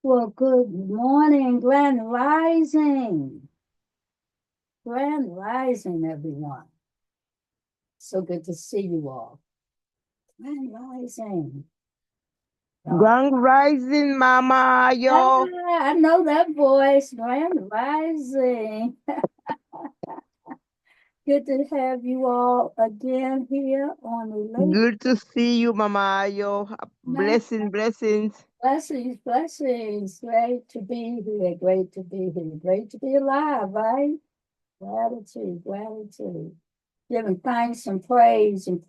Well, good morning, Grand Rising. Grand Rising, everyone. So good to see you all. Grand Rising. Grand Rising, Mama, yo. I know that voice. Grand Rising. Good to have you all again here on the late Good to see you, Mama, yo. night. Blessings. Blessings, blessings. Great to be here. Great to be here. Great to be alive, right? Gratitude, gratitude. Giving thanks and praise and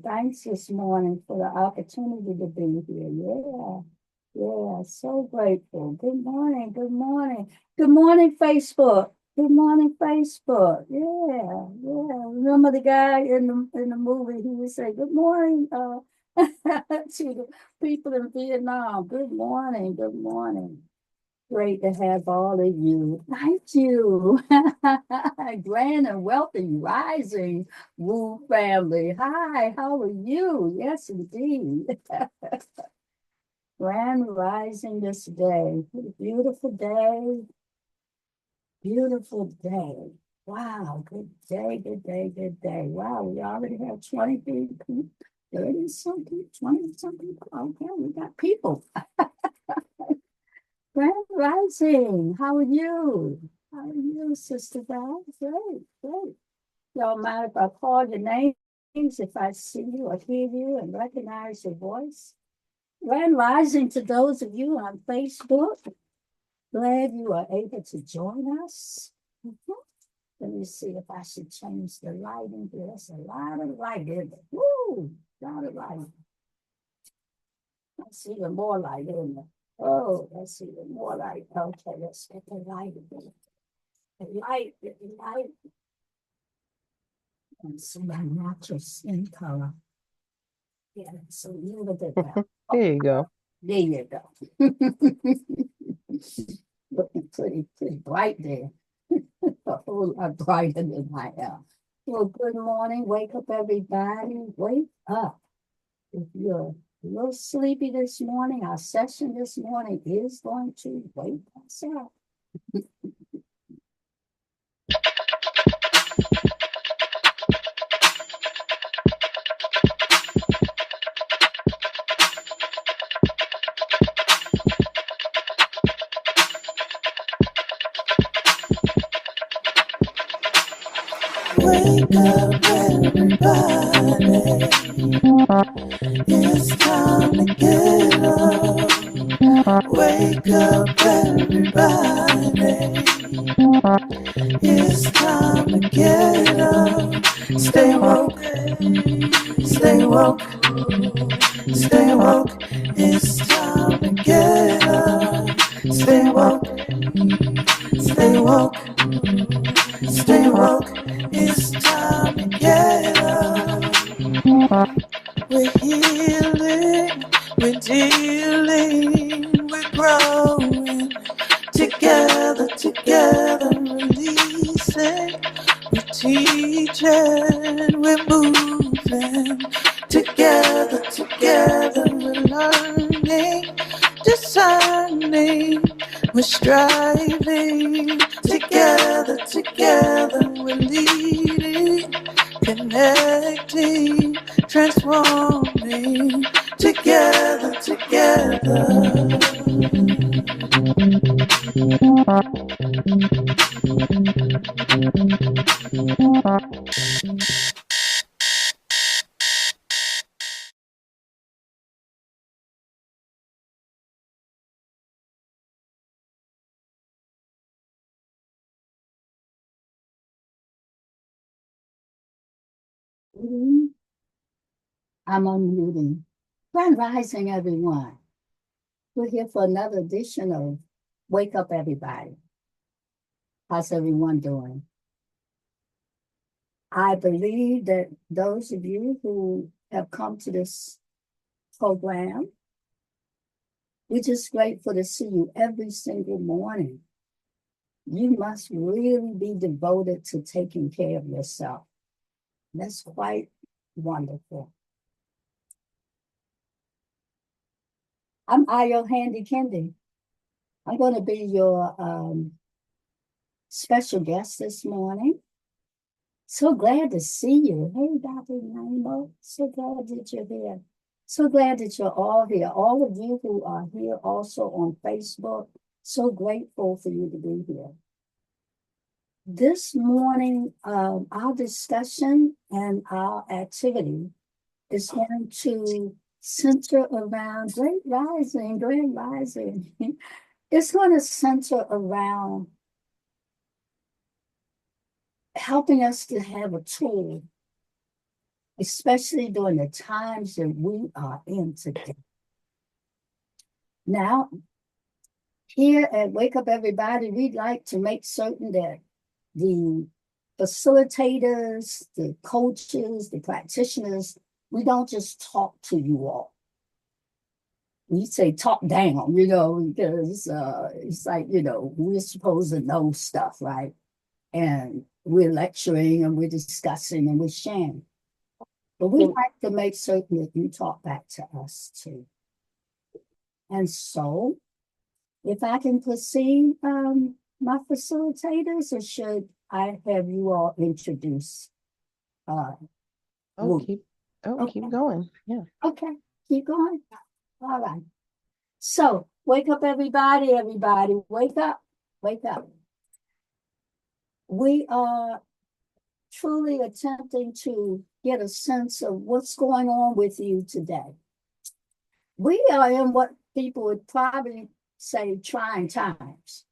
thanks this morning for the opportunity to be here. Yeah, so grateful. Good morning, good morning. Good morning, Facebook. Good morning, Facebook. Yeah. Remember the guy in the movie, he would say, good morning, to the people in Vietnam. Good morning, good morning. Great to have all of you. Thank you. Grand and wealthy rising, Woo family. Hi, how are you? Yes, indeed. Grand rising this day. What a beautiful day. Beautiful day. Wow, good day, good day, good day. Wow, we already have 20 people, 30 some people, 20 some people. Okay, we got people. Grand Rising, how are you? How are you, Sister Val? Great. Y'all mind if I call your names, if I see you or hear you and recognize your voice? Grand Rising to those of you on Facebook. Glad you are able to join us. Mhm. Let me see if I should change the lighting here. There's a lot of light in it. Woo! A lot of light. That's even more light in it. Oh, that's even more light. Okay, let's get the light again. The light. And see my natural skin color. Yeah, it's a little bit better. There you go. There you go. Looking pretty bright there. A whole lot brighter than I am. Well, good morning. Wake up, everybody. Wake up. If you're a little sleepy this morning, our session this morning is going to wake us up. Wake up, everybody. It's time to get up. Wake up, everybody. It's time to get up. Stay woke. Stay woke. Stay woke. It's time to get up. Stay woke. Stay woke. Stay woke. It's time to get up. We're healing, we're dealing, we're growing. Together, releasing. We're teaching, we're moving. Together, we're learning, discerning. We're striving. Together, we're leading, connecting, transforming. Together. I'm unmuting. Grand Rising, everyone. We're here for another edition of Wake Up, Everybody. How's everyone doing? I believe that those of you who have come to this program, we're just grateful to see you every single morning. You must really be devoted to taking care of yourself. That's quite wonderful. I'm Ayo Handy-Kendi. I'm going to be your special guest this morning. So glad to see you. Hey, Dr. Naimo, so glad that you're here. So glad that you're all here. All of you who are here also on Facebook, so grateful for you to be here. This morning, our discussion and our activity is going to center around Great Rising, Great Rising. It's going to center around helping us to have a tool, especially during the times that we are in today. Now, here at Wake Up Everybody, we'd like to make certain that the facilitators, the coaches, the practitioners, we don't just talk to you all. We say talk down, because it's like, we're supposed to know stuff, right? And we're lecturing and we're discussing and we're sharing. But we like to make certain that you talk back to us too. And so, if I can proceed, my facilitators, or should I have you all introduce? Keep going. Yeah. Okay, keep going. All right. So, wake up, everybody, wake up, wake up. We are truly attempting to get a sense of what's going on with you today. We are in what people would probably say trying times.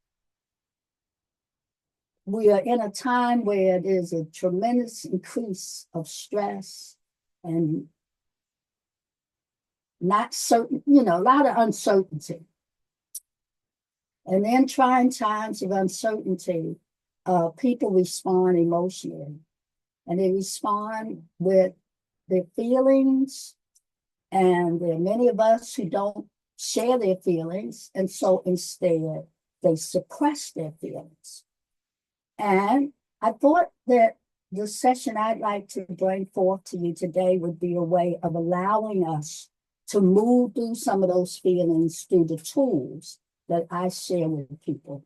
We are in a time where there's a tremendous increase of stress and not certain, a lot of uncertainty. And in trying times of uncertainty, people respond emotionally. And they respond with their feelings. And there are many of us who don't share their feelings. And so instead, they suppress their feelings. And I thought that the session I'd like to bring forth to you today would be a way of allowing us to move through some of those feelings through the tools that I share with people.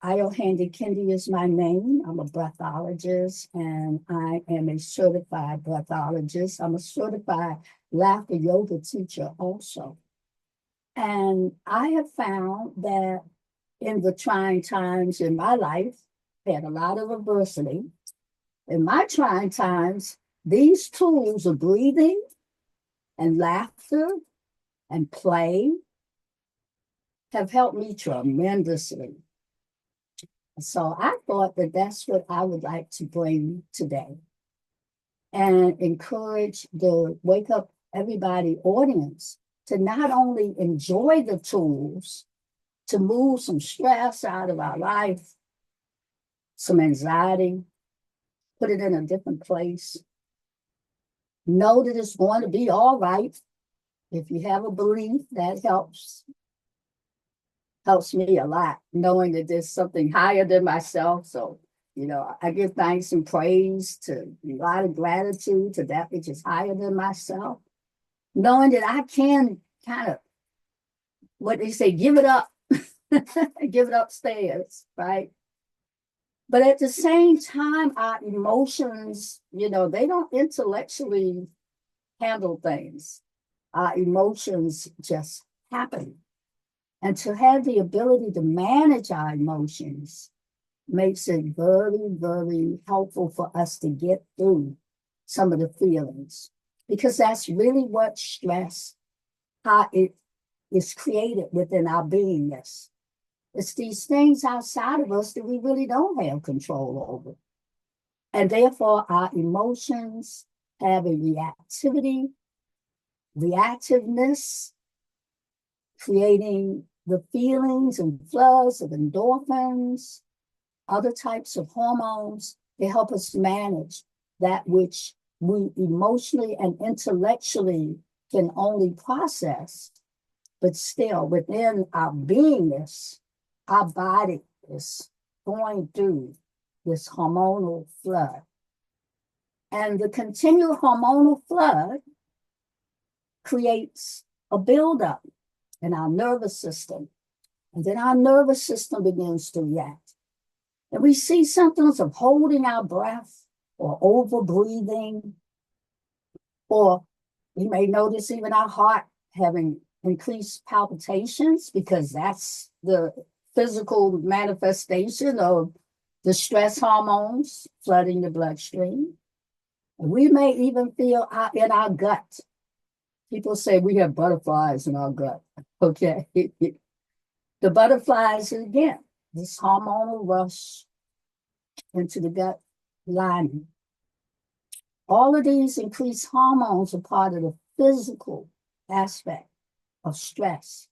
Ayo Handy-Kendi is my name. I'm a breathologist and I am a certified breathologist. I'm a certified laughter yoga teacher also. And I have found that in the trying times in my life, I had a lot of adversity. In my trying times, these tools of breathing and laughter and play have helped me tremendously. So I thought that that's what I would like to bring today and encourage the Wake Up Everybody audience to not only enjoy the tools to move some stress out of our life, some anxiety, put it in a different place. Know that it's going to be all right. If you have a belief, that helps me a lot, knowing that there's something higher than myself. So, I give thanks and praise to a lot of gratitude to that which is higher than myself, knowing that I can kind of, what they say, give it up, give it upstairs, right? But at the same time, our emotions, they don't intellectually handle things. Our emotions just happen. And to have the ability to manage our emotions makes it very, very helpful for us to get through some of the feelings. Because that's really what stress, how it is created within our beingness. It's these things outside of us that we really don't have control over. And therefore, our emotions have a reactiveness, creating the feelings and floods of endorphins, other types of hormones. They help us manage that which we emotionally and intellectually can only process, but still within our beingness, our body is going through this hormonal flood. And the continual hormonal flood creates a buildup in our nervous system. And then our nervous system begins to react. And we see symptoms of holding our breath or over breathing, or we may notice even our heart having increased palpitations, because that's the physical manifestation of the stress hormones flooding the bloodstream. And we may even feel in our gut. People say we have butterflies in our gut. Okay. The butterflies, again, this hormonal rush into the gut lining. All of these increased hormones are part of the physical aspect of stress.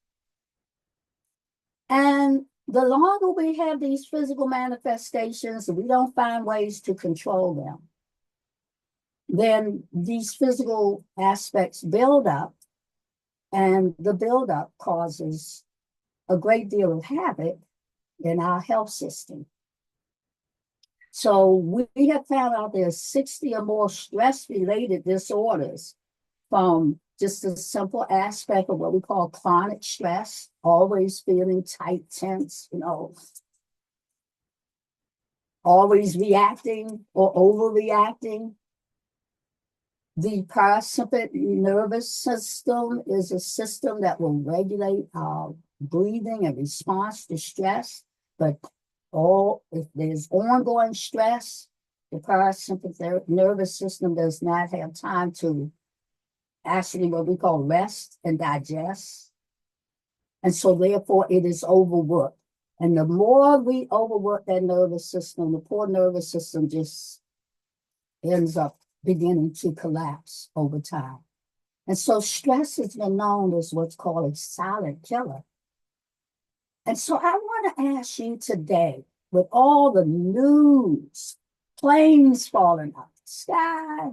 And the longer we have these physical manifestations and we don't find ways to control them, then these physical aspects build up, and the buildup causes a great deal of havoc in our health system. So we have found out there's 60 or more stress-related disorders, from just a simple aspect of what we call chronic stress, always feeling tight, tense, always reacting or overreacting. The parasympathetic nervous system is a system that will regulate our breathing and response to stress. But if there's ongoing stress, the parasympathetic nervous system does not have time to actually what we call rest and digest. And so therefore it is overworked. And the more we overwork that nervous system, the poor nervous system just ends up beginning to collapse over time. And so stress has been known as what's called a silent killer. And so I want to ask you today, with all the news, planes falling out the sky,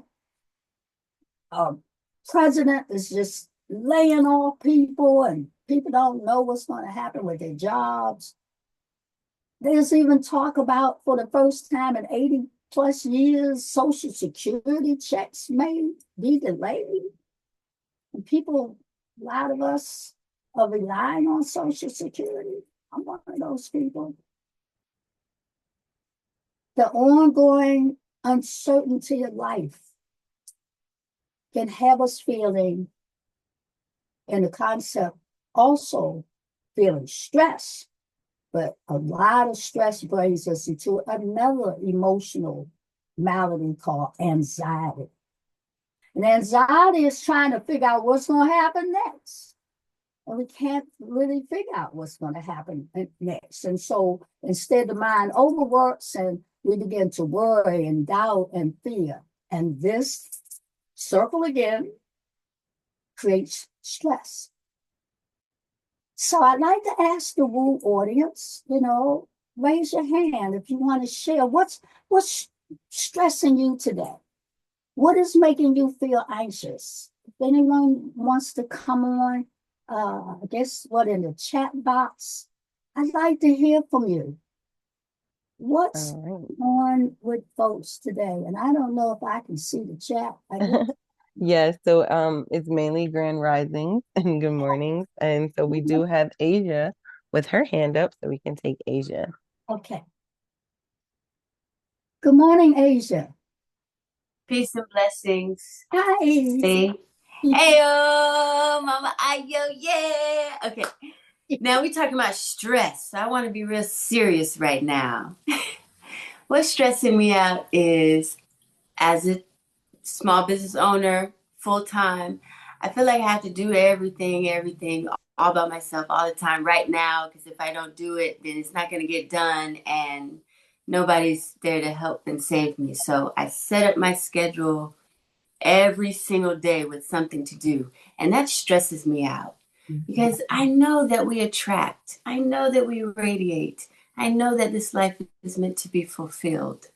president is just laying off people, and people don't know what's going to happen with their jobs. There's even talk about, for the first time in 80 plus years, Social Security checks may be delayed. And people, a lot of us are relying on Social Security. I'm one of those people. The ongoing uncertainty of life can have us feeling, in the concept, also feeling stress. But a lot of stress brings us into another emotional malady called anxiety. And anxiety is trying to figure out what's going to happen next. And we can't really figure out what's going to happen next. And so instead, the mind overworks and we begin to worry and doubt and fear. And this circle again creates stress. So I'd like to ask the Woo audience, raise your hand if you want to share what's stressing you today. What is making you feel anxious? If anyone wants to come on, I guess in the chat box, I'd like to hear from you. What's on with folks today? And I don't know if I can see the chat. Yes, so it's mainly Grand Risings and Good Mornings. And so we do have Asia with her hand up, so we can take Asia. Okay. Good morning, Asia. Peace and blessings. Hi. Hey. Ayo, Mama Ayo, yeah. Okay. Now we're talking about stress. I want to be real serious right now. What's stressing me out is, as a small business owner, full-time, I feel like I have to do everything all by myself all the time right now, because if I don't do it, then it's not going to get done and nobody's there to help and save me. So I set up my schedule every single day with something to do, and that stresses me out because I know that we attract, I know that we radiate, I know that this life is meant to be fulfilled.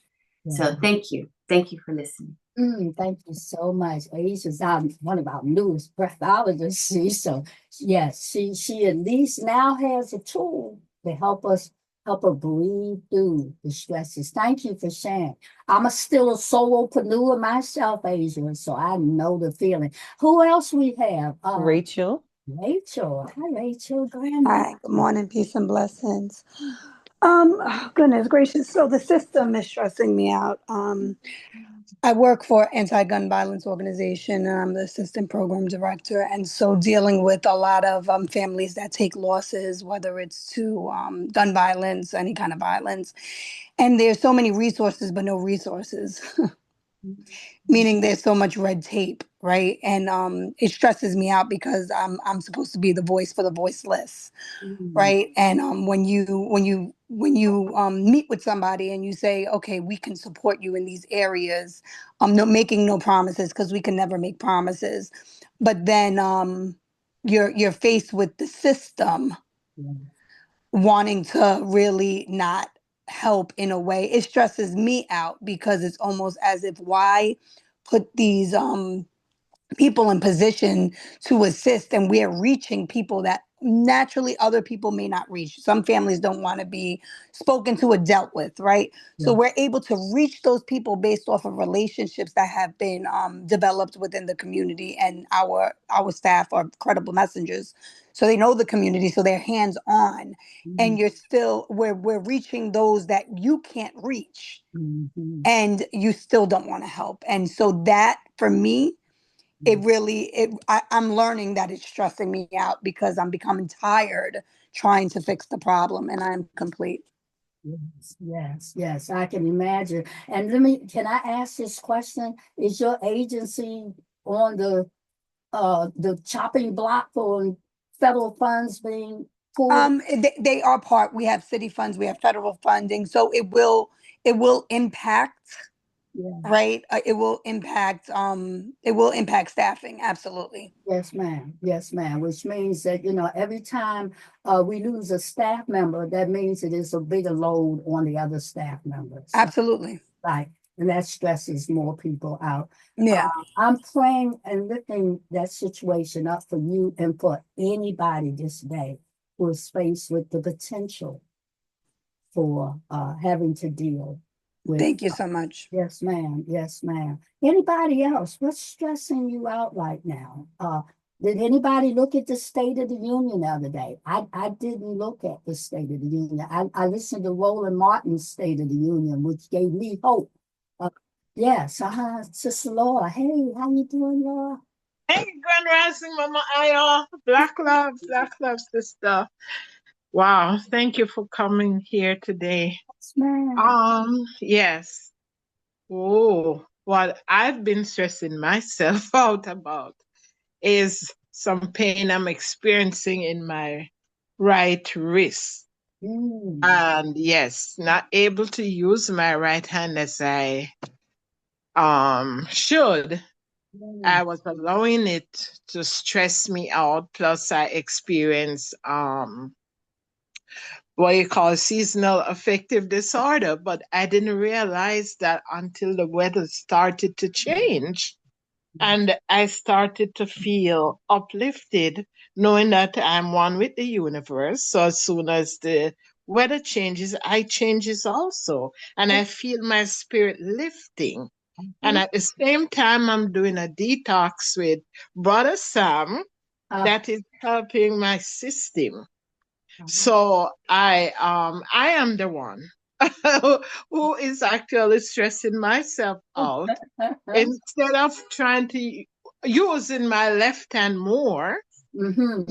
So thank you for listening. Thank you so much. Asia's one of our newest breathologists. So yes, she at least now has a tool to help her breathe through the stresses. Thank you for sharing. I'm still a solopreneur myself, Asia, so I know the feeling. Who else we have? Rachel. Rachel. Hi, Rachel. Hi, good morning, peace and blessings. Oh, goodness gracious. So the system is stressing me out. I work for anti-gun violence organization and I'm the assistant program director. And so dealing with a lot of families that take losses, whether it's to gun violence, any kind of violence. And there's so many resources, but no resources, meaning there's so much red tape, right? And it stresses me out because I'm supposed to be the voice for the voiceless, Mm, right? And when you meet with somebody and you say, okay, we can support you in these areas, no making no promises because we can never make promises, but then you're faced with the system yeah, wanting to really not help in a way. It stresses me out because it's almost as if why put these people in position to assist and we're reaching people that naturally other people may not reach. Some families don't want to be spoken to or dealt with, right? So yeah. we're able to reach those people based off of relationships that have been developed within the community, and our staff are credible messengers, so they know the community, so they're hands on. Mm, And you're still we're reaching those that you can't reach, mhm, and you still don't want to help. And so that for me, it mm. really I'm learning that it's stressing me out because I'm becoming tired trying to fix the problem and I'm complete. Yes, yes, yes, I can imagine. And can I ask this question? Is your agency on the chopping block for federal funds being pulled? They are part. We have city funds, we have federal funding, so it will impact, Yeah. right? It will impact staffing, absolutely. Yes, ma'am. Yes, ma'am. Which means that, every time we lose a staff member, that means it is a bigger load on the other staff members. Absolutely. Right. And that stresses more people out. Yeah. I'm praying and lifting that situation up for you and for anybody this day who is faced with the potential for having to deal with. Thank you so much. Yes, ma'am. Yes, ma'am. Anybody else? What's stressing you out right now? Did anybody look at the State of the Union the other day? I didn't look at the State of the Union. I listened to Roland Martin's State of the Union, which gave me hope. Uh, yes, Sister Laura. Hey, how you doing, Laura? Hey, Grand Rising, Mama Ayo. Black love, sister. Wow, thank you for coming here today. Yes, ma'am. Yes. Oh, what I've been stressing myself out about is some pain I'm experiencing in my right wrist. Mm, And yes, not able to use my right hand as I should. mm, I was allowing it to stress me out. Plus, I experienced what you call seasonal affective disorder, but I didn't realize that until the weather started to change. And I started to feel uplifted, knowing that I'm one with the universe. So as soon as the weather changes, I changes also. And I feel my spirit lifting. And at the same time, I'm doing a detox with Brother Sam uh, that is helping my system. So I am the one who is actually stressing myself out instead of trying to using my left hand more. mm-hmm.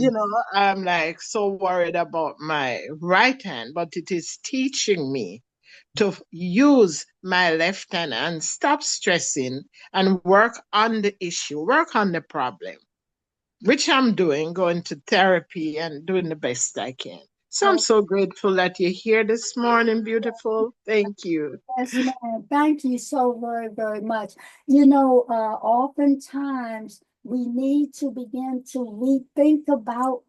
I'm like so worried about my right hand, but it is teaching me to use my left hand and stop stressing and work on the issue, work on the problem, which I'm doing, going to therapy and doing the best I can. So I'm so grateful that you're here this morning, beautiful. Thank you. Yes, ma'am. Thank you so very, very much. Oftentimes we need to begin to rethink about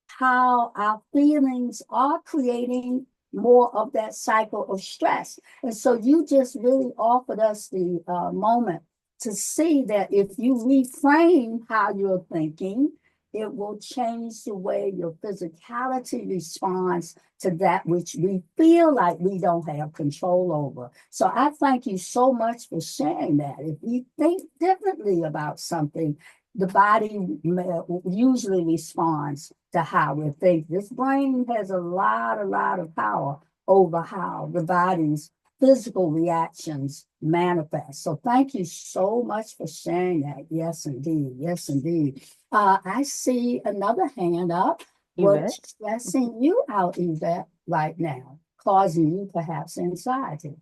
how our feelings are creating more of that cycle of stress. And so you just really offered us the moment to see that if you reframe how you're thinking, it will change the way your physicality responds to that which we feel like we don't have control over. So I thank you so much for sharing that. If we think differently about something, the body usually responds to how we think. This brain has a lot of power over how the body's physical reactions manifest. So thank you so much for sharing that. Yes, indeed. Yes, indeed. I see another hand up. What's Yvette? stressing you out, Yvette, right now, causing you perhaps anxiety?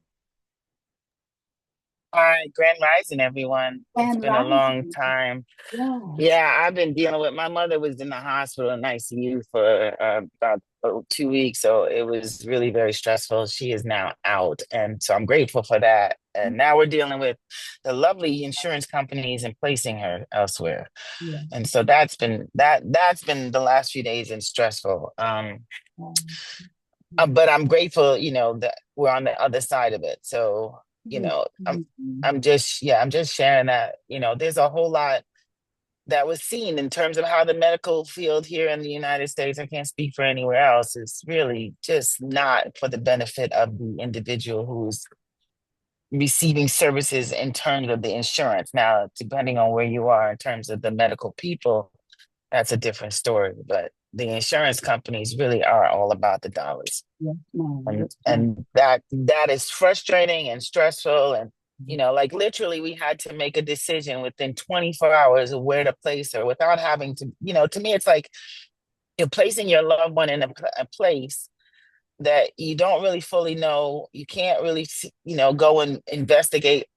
Hi, Grand Rising, everyone. It's And been a long rising. time. Yes. Yeah, I've been dealing with my mother was in the hospital in ICU for about 2 weeks, so it was really very stressful. She is now out, and so I'm grateful for that. And now we're dealing with the lovely insurance companies and placing her elsewhere. Yeah. And so that's been the last few days and stressful. But I'm grateful, that we're on the other side of it. So, I'm just, yeah, I'm just sharing that, there's a whole lot that was seen in terms of how the medical field here in the United States, I can't speak for anywhere else, is really just not for the benefit of the individual who's receiving services in terms of the insurance. Now, depending on where you are in terms of the medical people, that's a different story. But the insurance companies really are all about the dollars. Yes, ma'am. and Yes, ma'am. and that is frustrating and stressful, and like literally we had to make a decision within 24 hours of where to place her without having to, to me it's like you're placing your loved one in a place that you don't really fully know. You can't really go and investigate.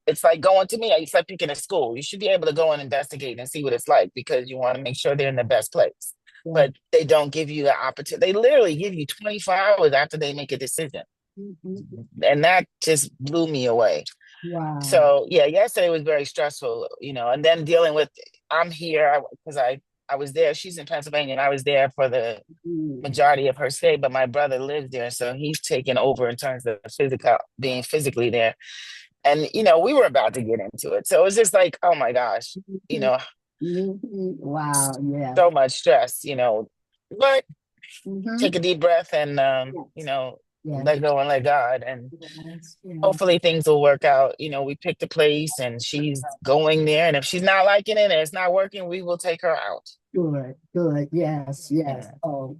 It's like going to me, it's like picking a school. You should be able to go and investigate and see what it's like because you want to make sure they're in the best place, Yeah. but they don't give you the opportunity. They literally give you 24 hours after they make a decision, Mhm. and that just blew me away. Wow. So yeah, yesterday was very stressful, and then dealing with, I'm here because I was there. She's in Pennsylvania, and I was there for the Mm. majority of her stay, but my brother lives there, so he's taken over in terms of being physically there. And we were about to get into it, so it was just like, oh my gosh, you Mhm. know, Mhm. Wow. Yeah. so much stress, but Mm-hmm. take a deep breath and Yes. Yes. let go and let God, and Yes. Yes. hopefully things will work out. We picked a place and she's going there, and if she's not liking it and it's not working, we will take her out. Good. Good. Yes. Yes. Yeah. Oh,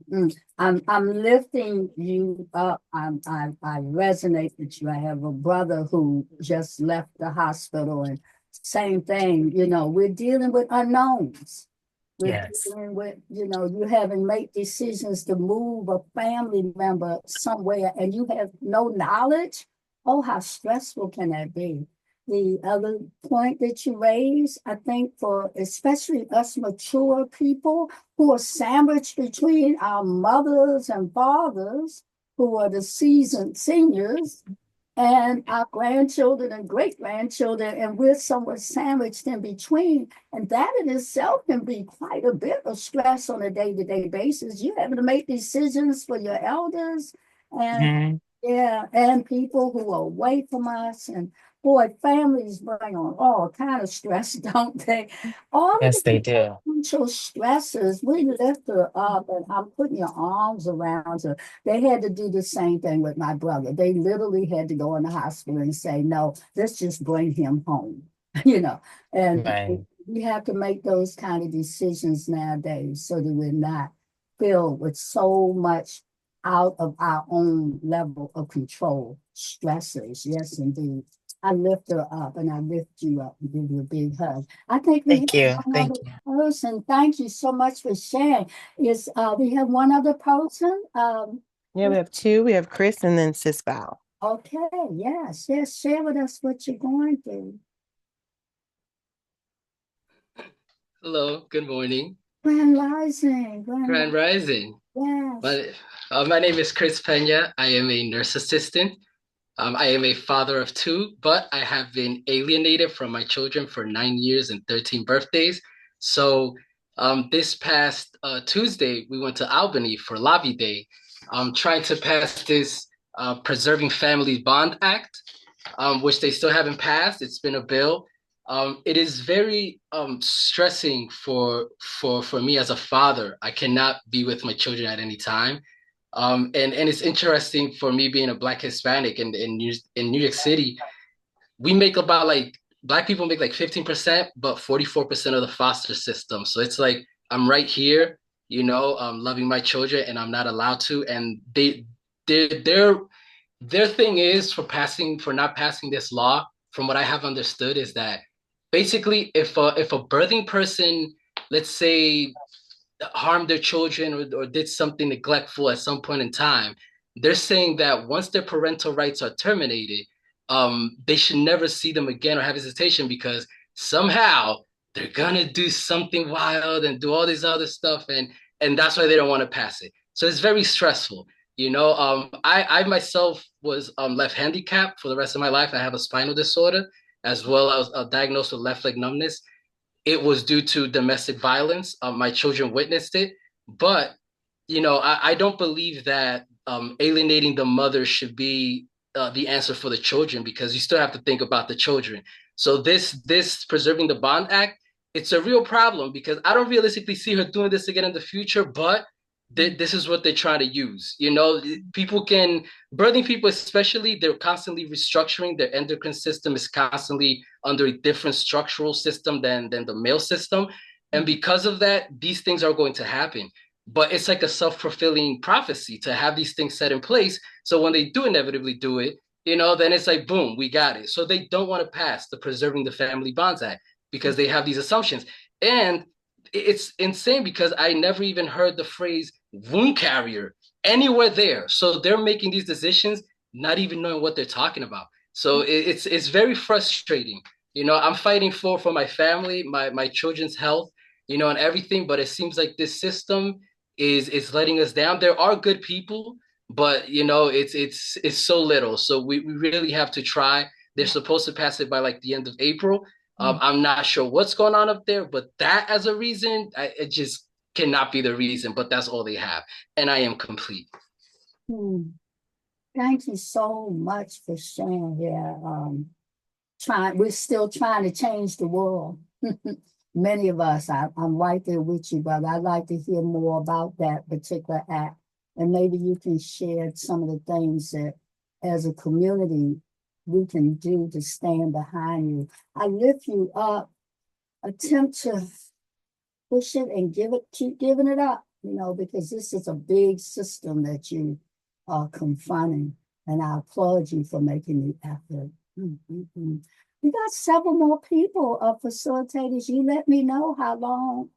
I'm lifting you up. I resonate with you. I have a brother who just left the hospital, and same thing. We're dealing with unknowns. We're Yes. dealing with, you having make decisions to move a family member somewhere and you have no knowledge. Oh, how stressful can that be? The other point that you raised, I think for especially us mature people who are sandwiched between our mothers and fathers, who are the seasoned seniors, and our grandchildren and great grandchildren, and we're somewhat sandwiched in between. And that in itself can be quite a bit of stress on a day to day basis. You having to make decisions for your elders, and Mhm. yeah, and people who are away from us. And boy, families bring on all kind of stress, don't they? All of Yes, they these do. potential stresses, we lift her up, and I'm putting your arms around her. They had to do the same thing with my brother. They literally had to go in the hospital and say, no, let's just bring him home, and Right. we have to make those kind of decisions nowadays so that we're not filled with so much out of our own level of control stressors. Yes, indeed. I lift her up and I lift you up and give you a big hug. I think we have Thank you. one Thank other you. person. Thank you so much for sharing. Is we have one other person? Yeah, we have two. We have Chris and then Sis Val. Okay, yes, yes. Share with us what you're going through. Hello, good morning. Grand Rising, Grand Grand Rising. Yes. My name is Chris Pena. I am a nurse assistant. I am a father of two, but I have been alienated from my children for 9 years and 13 birthdays. So this past Tuesday, we went to Albany for Lobby Day, trying to pass this Preserving Families Bond Act, which they still haven't passed. It's been a bill. It is very stressing for me as a father. I cannot be with my children at any time. And it's interesting for me being a Black Hispanic in New York City. We make about like Black people make like 15%, but 44% of the foster system. So it's like I'm right here, loving my children, and I'm not allowed to. And their thing is for not passing this law, from what I have understood, is that basically if a birthing person, let's say, harmed their children or did something neglectful at some point in time, they're saying that once their parental rights are terminated, they should never see them again or have visitation, because somehow they're gonna do something wild and do all this other stuff, and that's why they don't want to pass it. So it's very stressful. I myself was left handicapped for the rest of my life. I have a spinal disorder, as well as diagnosed with left leg numbness. It was due to domestic violence. My children witnessed it, but I don't believe that alienating the mother should be the answer for the children, because you still have to think about the children. So this preserving the bond act, it's a real problem, because I don't realistically see her doing this again in the future, but this is what they're trying to use. Birthing people especially, they're constantly restructuring. Their endocrine system is constantly under a different structural system than the male system. And because of that, these things are going to happen. But it's like a self-fulfilling prophecy to have these things set in place. So when they do inevitably do it, then it's like, boom, we got it. So they don't want to pass the Preserving the Family Bonds Act, because they have these assumptions. And it's insane, because I never even heard the phrase wound carrier anywhere there. So they're making these decisions not even knowing what they're talking about. So it's very frustrating. I'm fighting for my family, my children's health, and everything, but it seems like this system is letting us down. There are good people, but it's so little. So we really have to try. They're supposed to pass it by like the end of April. I'm not sure what's going on up there, but that as a reason, it just cannot be the reason, but that's all they have. And I am complete. Thank you so much for sharing here. We're still trying to change the world. Many of us, I'm right there with you, but I'd like to hear more about that particular act. And maybe you can share some of the things that as a community we can do to stand behind you. I lift you up, attempt to push it and keep giving it up, because this is a big system that you are confronting. And I applaud you for making the effort. We got several more people, facilitators. You let me know how long.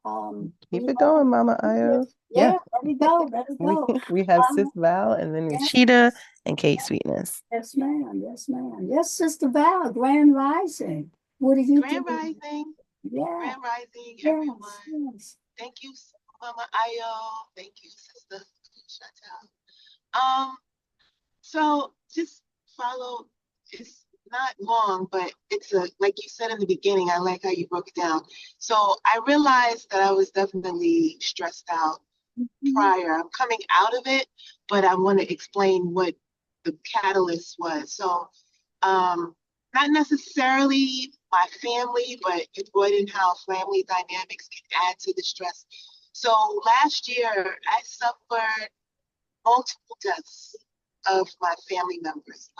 Keep it going, Mama Ayo. Yeah, let me go. Let me go. We have Sis Val, and then Rashida and Kate Sweetness. Yes, ma'am. Yes, ma'am. Yes, Sister Val, Grand Rising. What are you doing? Grand Rising. Yeah. Grand Rising, everyone. Yes. Thank you, Mama Ayo. Thank you, Sister Chantal. So just follow. It's not long, but it's like you said in the beginning. I like how you broke it down. So I realized that I was definitely stressed out prior. I'm coming out of it, but I want to explain what the catalyst was. So, not necessarily my family, but it brought in how family dynamics can add to the stress. So last year, I suffered multiple deaths of my family members,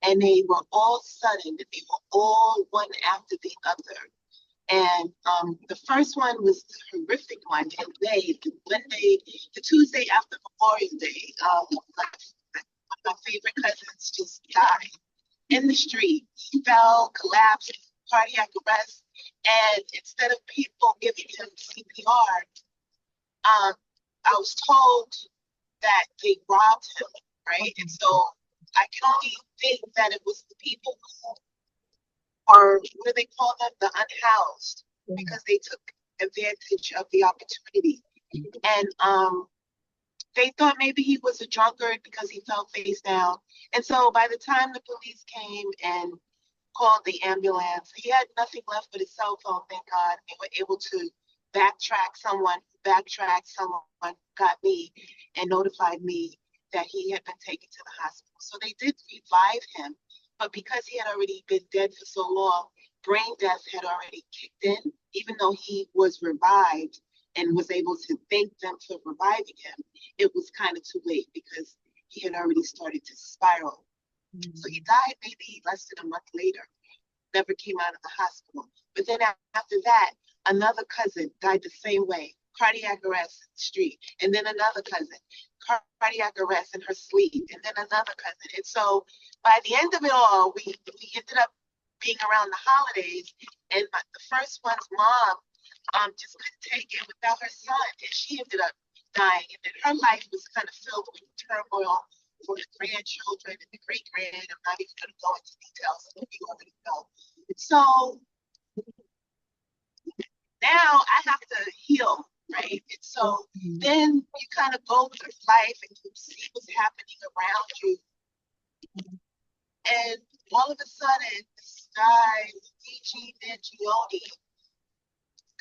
and they were all sudden. They were all one after the other. And the first one was the horrific one. And the Tuesday after Memorial Day, one of my favorite cousins just died in the street. He fell, collapsed, cardiac arrest. And instead of people giving him CPR, I was told that they robbed him, right? And so I can only think that it was the people who, or what do they call them? The unhoused, because they took advantage of the opportunity. And they thought maybe he was a drunkard because he fell face down. And so by the time the police came and called the ambulance, he had nothing left but his cell phone, thank God. They were able to backtrack someone, got me and notified me that he had been taken to the hospital. So they did revive him, but because he had already been dead for so long, brain death had already kicked in, even though he was revived and was able to thank them for reviving him. It was kind of too late because he had already started to spiral. So he died maybe less than a month later. never came out of the hospital. But then after that, another cousin died the same way, cardiac arrest in the street. And then another cousin, cardiac arrest in her sleep. And then another cousin. And so by the end of it all, we ended up being around the holidays. And the first one's mom just couldn't take it without her son. And she ended up dying. And then her life was kind of filled with turmoil for the grandchildren and the great-grand. I'm not even going to go into details of what you already know. So now I have to heal, right? And so then you kind of go through life and you see what's happening around you. And all of a sudden, this guy, D.G. Mangione,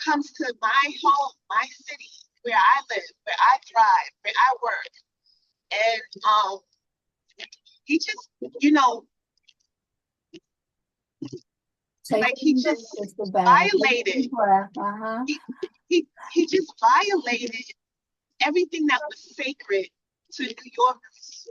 comes to my home, my city, where I live, where I thrive, where I work. And he just, like he just violated. He just violated everything that was sacred to New Yorkers.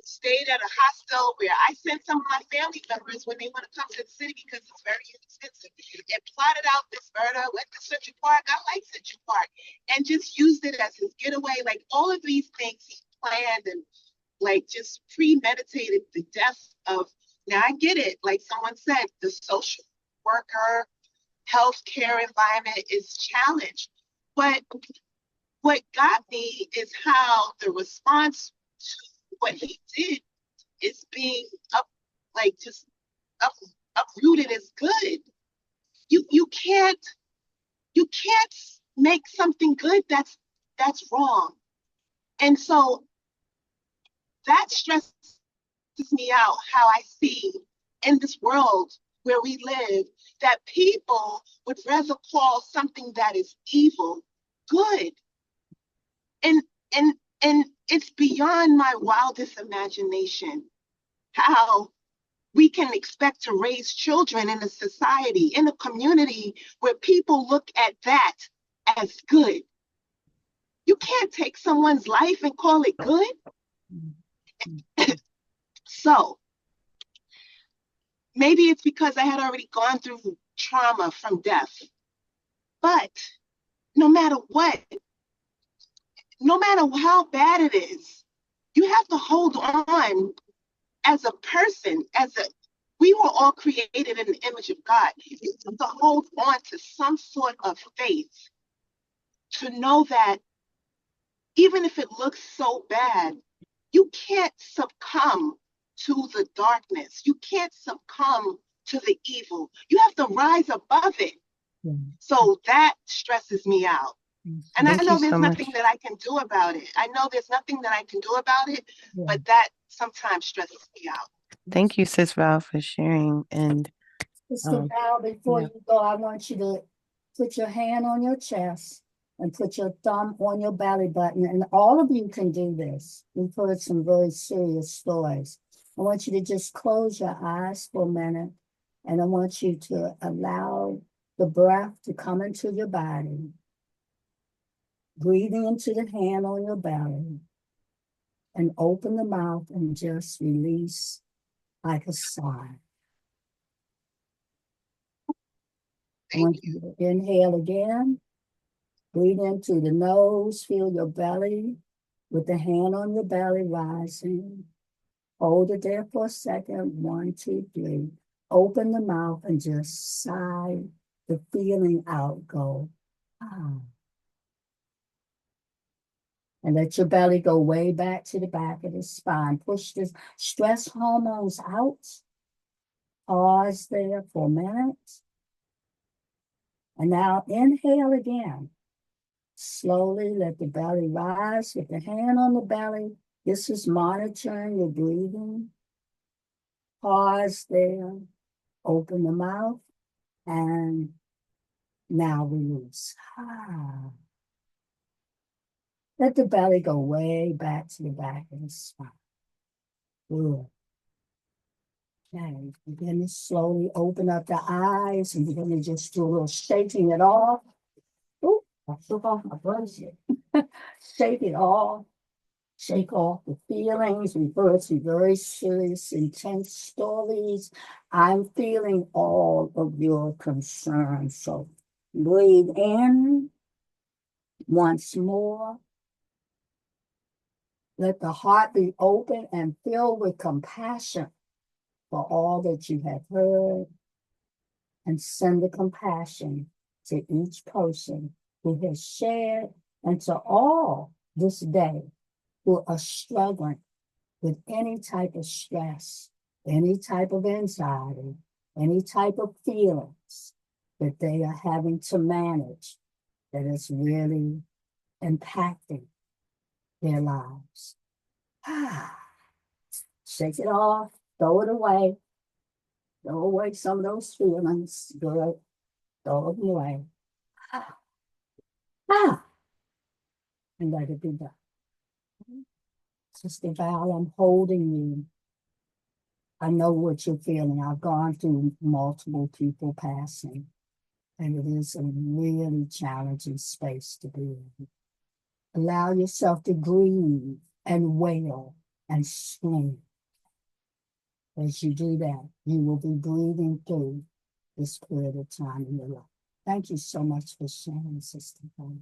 Stayed at a hostel where I sent some of my family members when they want to come to the city because it's very inexpensive. And plotted out this murder, went to Central Park. I like Central Park, and just used it as his getaway. Like all of these things he planned and like just premeditated the death of. Now I get it. Like someone said, the social worker, healthcare environment is challenged. But what got me is how the response to what he did is being uprooted as good. You can't make something good that's wrong. And so that stresses me out how I see in this world where we live that people would rather call something that is evil good. And it's beyond my wildest imagination how we can expect to raise children in a society, in a community where people look at that as good. You can't take someone's life and call it good. So maybe it's because I had already gone through trauma from death. But no matter what, no matter how bad it is, you have to hold on as a person, we were all created in the image of God. You have to hold on to some sort of faith to know that even if it looks so bad, you can't succumb to the darkness. You can't succumb to the evil. You have to rise above it. So that stresses me out. And I know there's nothing that I can do about it. But that sometimes stresses me out. Thank you, Sis Val, for sharing. And Sister Val, before you go, I want you to put your hand on your chest and put your thumb on your belly button. And all of you can do this. We've heard some very serious stories. I want you to just close your eyes for a minute. And I want you to allow the breath to come into your body. Breathing into the hand on your belly. And open the mouth and just release like a sigh. I want you to inhale again. Breathe in through the nose. Feel your belly with the hand on your belly rising. Hold it there for a second. 1, 2, 3. Open the mouth and just sigh the feeling out. Go. Ah. And let your belly go way back to the back of the spine. Push the stress hormones out. Pause there for a minute. And now inhale again. Slowly let the belly rise with the hand on the belly. This is monitoring your breathing. Pause there. Open the mouth. And now release. Ah. Let the belly go way back to the back of the spine. Good. Okay, begin to slowly open up the eyes and begin to just do a little shaking it off. Ooh, I took off my bracelet. Shake it off. Shake off the feelings, reverse to very serious, intense stories. I'm feeling all of your concerns. So breathe in once more. Let the heart be open and filled with compassion for all that you have heard, and send the compassion to each person who has shared, and to all this day who are struggling with any type of stress, any type of anxiety, any type of feelings that they are having to manage that is really impacting their lives. Shake it off, throw it away, throw away some of those feelings. Good, throw them away. And let it be done. Sister Val, I'm holding you. I know what you're feeling. I've gone through multiple people passing, and it is a really challenging space to be in. Allow yourself to grieve and wail and scream. As you do that, you will be breathing through this period of time in your life. Thank you so much for sharing, Sister Val.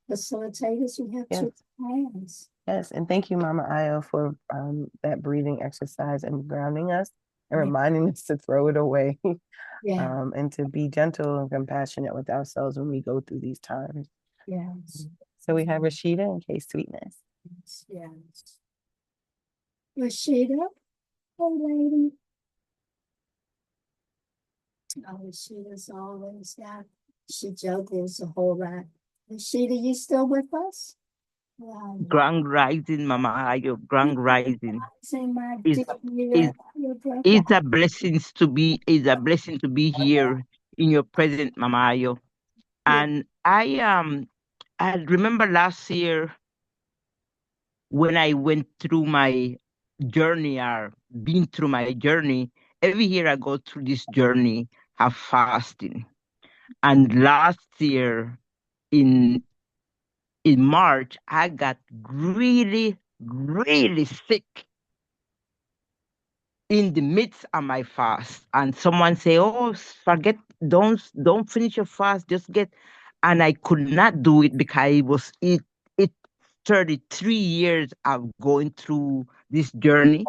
Facilitators, we have Yes. two hands. Yes, and thank you, Mama Ayo, for that breathing exercise and grounding us and reminding us to throw it away. Yeah. And to be gentle and compassionate with ourselves when we go through these times. Yes. So we have Rashida and K-Sweetness. Yes. Rashida, hey lady. Oh, Rashida's always got, she juggles a whole lot. Rashida, you still with us? Wow. Grand Rising, Mama Ayo, Grand Rising. Say my It's, dear, it's a blessing to be, it's a blessing to be here in your presence, Mama Ayo. And I remember last year when I went through my journey or been through my journey. Every year I go through this journey of fasting. And last year in March, I got really, really sick in the midst of my fast. And someone say, "Oh, forget, don't finish your fast, just get." And I could not do it because it 33 years of going through this journey.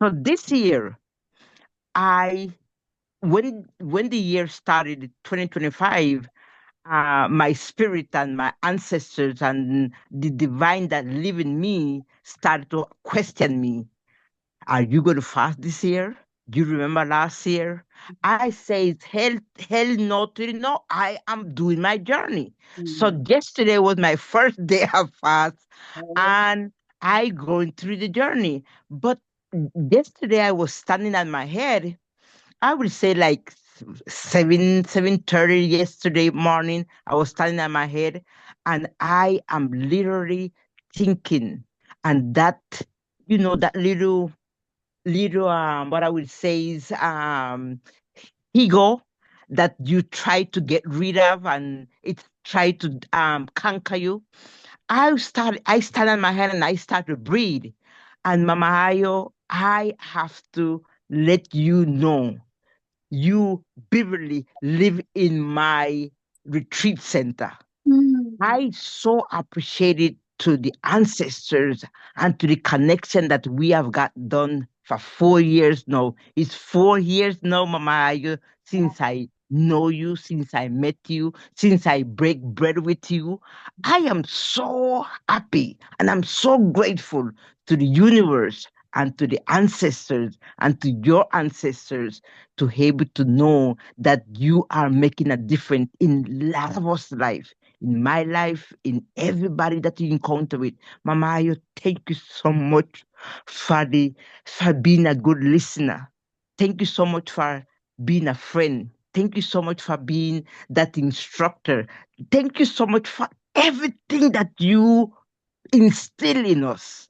So this year, I when the year started, 2025, my spirit and my ancestors and the divine that live in me started to question me. Are you going to fast this year? Do you remember last year? I said, hell no, no, I am doing my journey. So yesterday was my first day of fast, and I going through the journey. But yesterday I was standing on my head. I would say like 7:30 yesterday morning. I was standing on my head, and I am literally thinking, and that that little what I would say is ego that you try to get rid of, and it try to conquer you. I stand on my head and I start to breathe. And Mama Ayo, I have to let you know, you Beverly live in my retreat center. I so appreciate it to the ancestors and to the connection that we have got done for 4 years now. It's 4 years now, Mama Ayu, since I know you, since I met you, since I break bread with you. I am so happy and I'm so grateful to the universe and to the ancestors and to your ancestors to be able to know that you are making a difference in a lot of us life, in my life, in everybody that you encounter with. Mama Ayo, thank you so much for being a good listener. Thank you so much for being a friend. Thank you so much for being that instructor. Thank you so much for everything that you instill in us.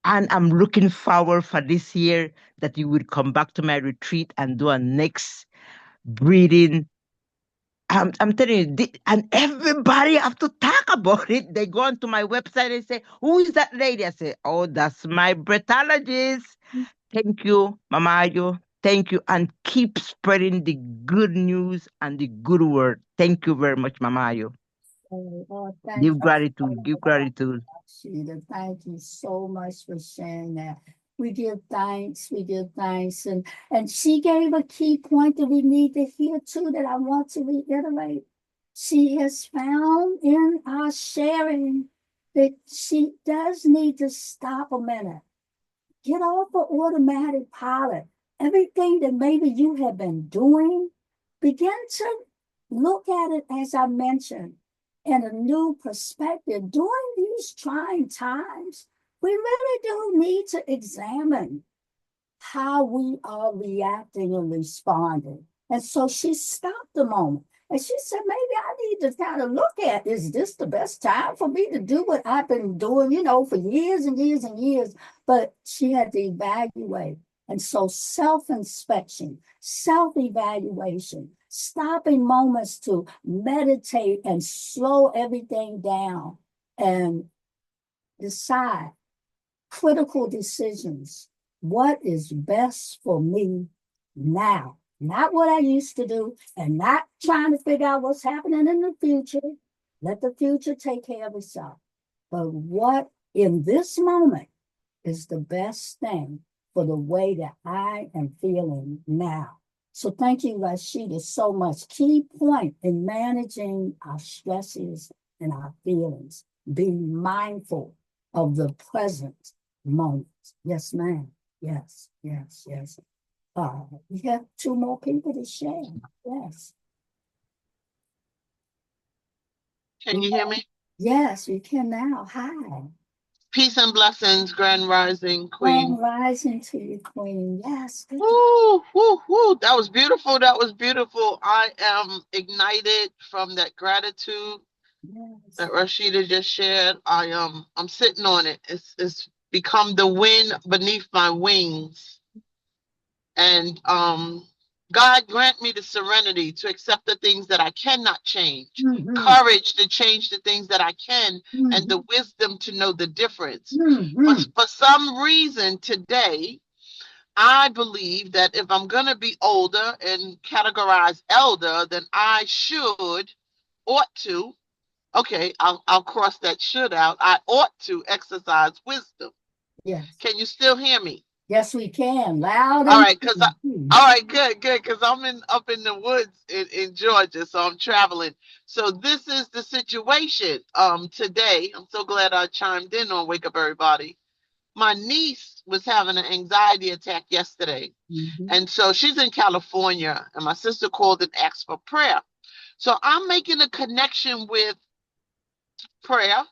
And I'm looking forward for this year that you will come back to my retreat and do a next breathing I'm telling you, and everybody have to talk about it. They go onto my website and say, "Who is that lady?" I say, "Oh, that's my breathologist." Thank you, Mama Ayo. Thank you, and keep spreading the good news and the good word. Thank you very much, Mama Ayo. Thank Give you. gratitude. Give gratitude. Sheila, thank you so much for sharing that. We give thanks, and she gave a key point that we need to hear too, that I want to reiterate. She has found in our sharing that she does need to stop a minute. Get off of automatic pilot. Everything that maybe you have been doing, begin to look at it, as I mentioned, in a new perspective. During these trying times, we really do need to examine how we are reacting and responding. And so she stopped a moment and she said, maybe I need to kind of look at, is this the best time for me to do what I've been doing, for years and years and years? But she had to evaluate. And so self-inspection, self-evaluation, stopping moments to meditate and slow everything down and decide critical decisions. What is best for me now? Not what I used to do, and not trying to figure out what's happening in the future. Let the future take care of itself. But what in this moment is the best thing for the way that I am feeling now? So thank you, Rashida, so much. Key point in managing our stresses and our feelings. Being mindful of the present moment. Yes, ma'am. Yes. We have two more people to share. Yes. Can you hear me? Yes, we can now. Hi. Peace and blessings, Grand Rising Grand Queen. rising to you, Queen. Yes. Good. Woo, woo, woo. That was beautiful. That was beautiful. I am ignited from that gratitude Yes. that Rashida just shared. I'm sitting on it. It's become the wind beneath my wings. And God grant me the serenity to accept the things that I cannot change, courage to change the things that I can, and the wisdom to know the difference. For some reason today, I believe that if I'm going to be older and categorize elder, then I ought to, okay, I'll cross that should out. I ought to exercise wisdom. Yes. Can you still hear me? Yes, we can. Loud All and right, all right, good, because I'm up in the woods in Georgia, so I'm traveling. So this is the situation. Today, I'm so glad I chimed in on Wake Up Everybody. My niece was having an anxiety attack yesterday. And so she's in California, and my sister called and asked for prayer. So I'm making a connection with prayer,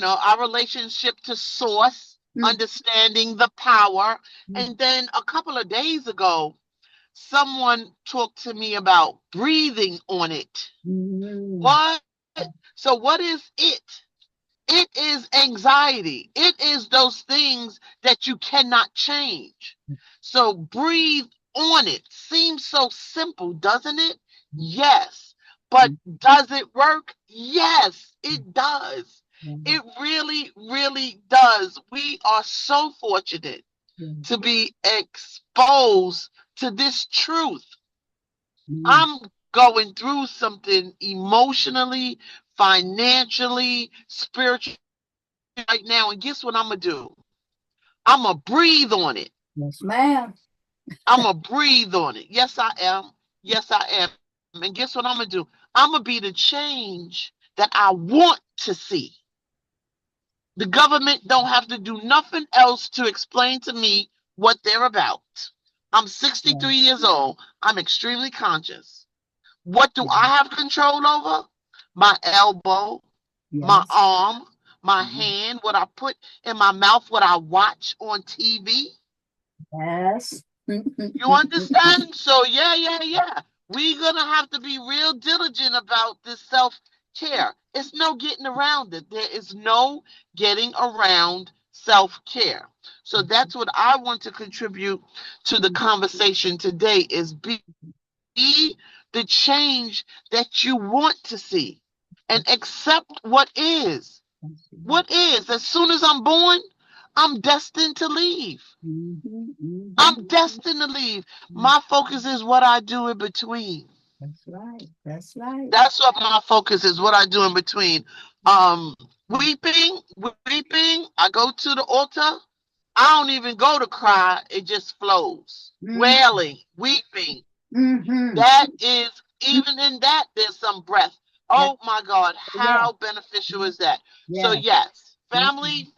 our relationship to source, understanding the power. And then a couple of days ago, someone talked to me about breathing on it. What? So what is it? It is anxiety. It is those things that you cannot change. So breathe on it. Seems so simple, doesn't it? Yes. But does it work? Yes, it does. It really, really does. We are so fortunate to be exposed to this truth. I'm going through something emotionally, financially, spiritually right now. And guess what I'm going to do? I'm going to breathe on it. Yes, ma'am. I'm going to breathe on it. Yes, I am. Yes, I am. And guess what I'm going to do? I'm going to be the change that I want to see. The government don't have to do nothing else to explain to me what they're about. I'm 63 years old. I'm extremely conscious. What do I have control over? My elbow, my arm, my hand, what I put in my mouth, what I watch on TV. Yes. You understand? So yeah. We're going to have to be real diligent about this self-care. It's no getting around it. There is no getting around self-care. So that's what I want to contribute to the conversation today is be the change that you want to see and accept what is. What is? As soon as I'm born, I'm destined to leave. I'm destined to leave. My focus is what I do in between. That's right. That's right. That's what my focus is, what I do in between. Weeping, weeping. I go to the altar. I don't even go to cry. It just flows. Wailing, weeping. That is, even in that, there's some breath. Oh my God, how beneficial is that? So yes, family,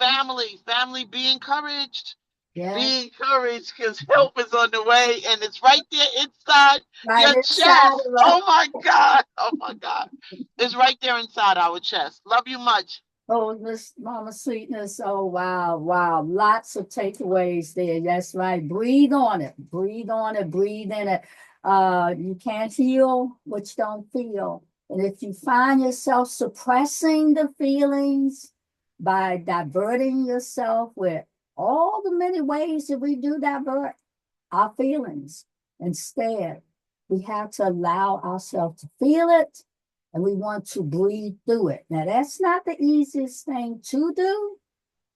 be encouraged. Be encouraged because help is on the way and it's right there inside Right your inside chest. of us. Oh my God. Oh my God. It's right there inside our chest. Love you much. Oh, Miss Mama Sweetness. Oh, wow, wow. Lots of takeaways there. That's right. Breathe on it. Breathe on it. Breathe in it. You can't heal what you don't feel. And if you find yourself suppressing the feelings by diverting yourself with all the many ways that we do divert our feelings, instead, we have to allow ourselves to feel it and we want to breathe through it. Now, that's not the easiest thing to do,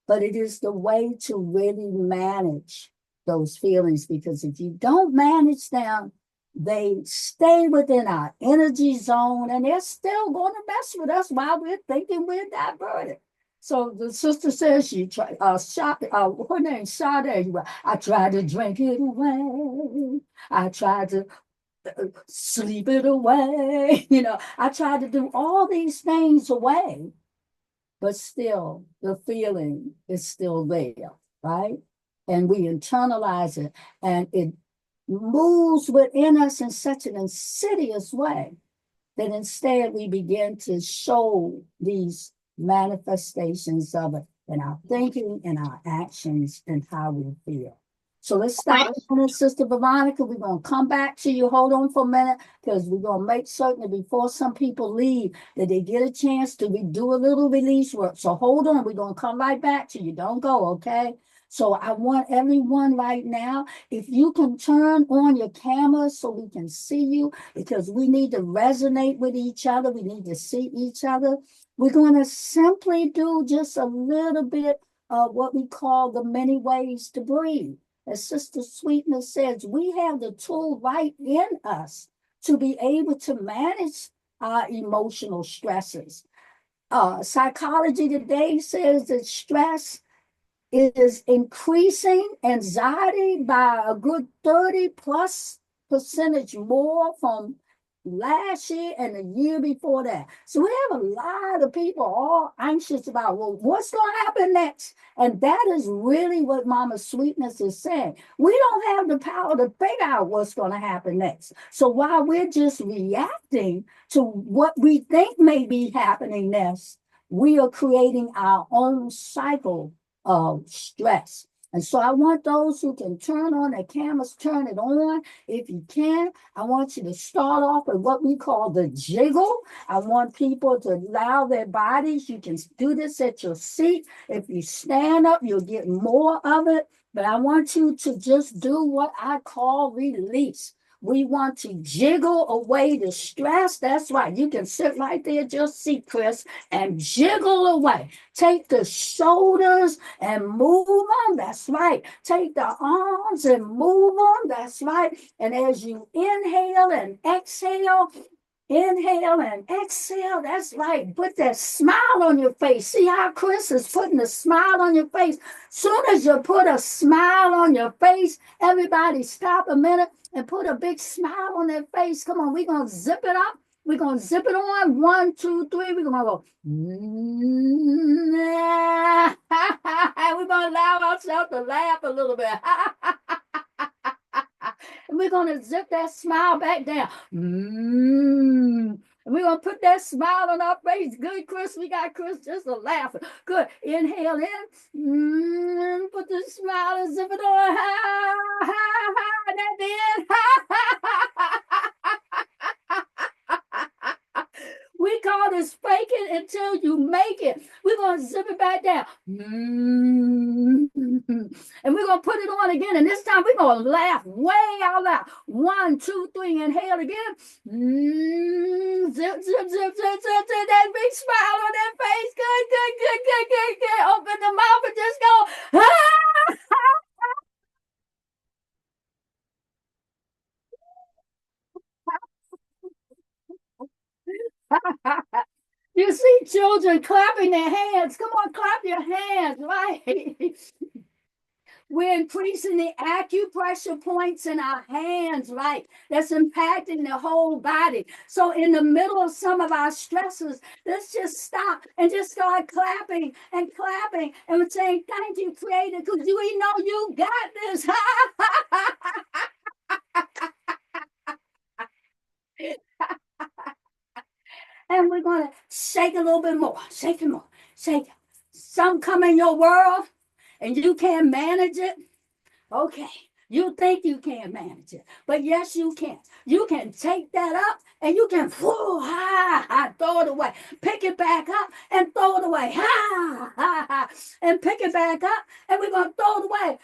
but it is the way to really manage those feelings, because if you don't manage them, they stay within our energy zone and they're still going to mess with us while we're thinking we're diverted. So the sister says she tried, her name's Sade. I tried to drink it away. I tried to sleep it away. I tried to do all these things away, but still the feeling is still there, right? And we internalize it and it moves within us in such an insidious way that instead we begin to show these manifestations of it in our thinking and our actions and how we feel. So let's stop with Sister Veronica. We're going to come back to you. Hold on for a minute, because we're going to make certain that before some people leave, that they get a chance to do a little release work. So hold on. We're going to come right back to you. Don't go, okay? So I want everyone right now, if you can turn on your cameras so we can see you, because we need to resonate with each other. We need to see each other. We're going to simply do just a little bit of what we call the many ways to breathe. As Sister Sweetness says, we have the tool right in us to be able to manage our emotional stresses. Psychology today says that stress is increasing anxiety by a good 30+% more from last year and the year before that. So we have a lot of people all anxious about, well, what's going to happen next? And that is really what Mama Sweetness is saying. We don't have the power to figure out what's going to happen next. So while we're just reacting to what we think may be happening next, we are creating our own cycle of stress. And so I want those who can turn on their cameras, turn it on. If you can, I want you to start off with what we call the jiggle. I want people to allow their bodies. You can do this at your seat. If you stand up, you'll get more of it. But I want you to just do what I call release. We want to jiggle away the stress. That's right. You can sit right there, just see Chris, and jiggle away. Take the shoulders and move them. That's right. Take the arms and move them. That's right. And as you inhale and exhale, inhale and exhale. That's right. Put that smile on your face. See how Chris is putting a smile on your face. Soon as you put a smile on your face, everybody stop a minute and put a big smile on their face. Come on, we're going to zip it up. We're going to zip it on. 1, 2, 3. We're going to go. We're going to allow ourselves to laugh a little bit. And we're going to zip that smile back down. And we're going to put that smile on our face. Good, Chris. We got Chris just a laughing. Good. Inhale in. Put the smile and zip it on. That's it. We call this faking until you make it. We're going to zip it back down. And we're going to put it on again. And this time we're going to laugh way out loud. 1, 2, 3, inhale again. Zip, zip, zip, zip, zip, zip. That big smile on that face. Good, good, good, good, good, good. Open the mouth and just go, You see children clapping their hands. Come on, clap your hands, right? We're increasing the acupressure points in our hands, right? That's impacting the whole body. So in the middle of some of our stresses, let's just stop and just start clapping and clapping and we're saying, thank you, Creator, because we know you got this. And we're going to shake a little bit more, shake it more, shake it. Some come in your world and you can't manage it. Okay, you think you can't manage it, but yes, you can. You can take that up and you can throw it away. Pick it back up and throw it away. And pick it back up and we're going to throw it away.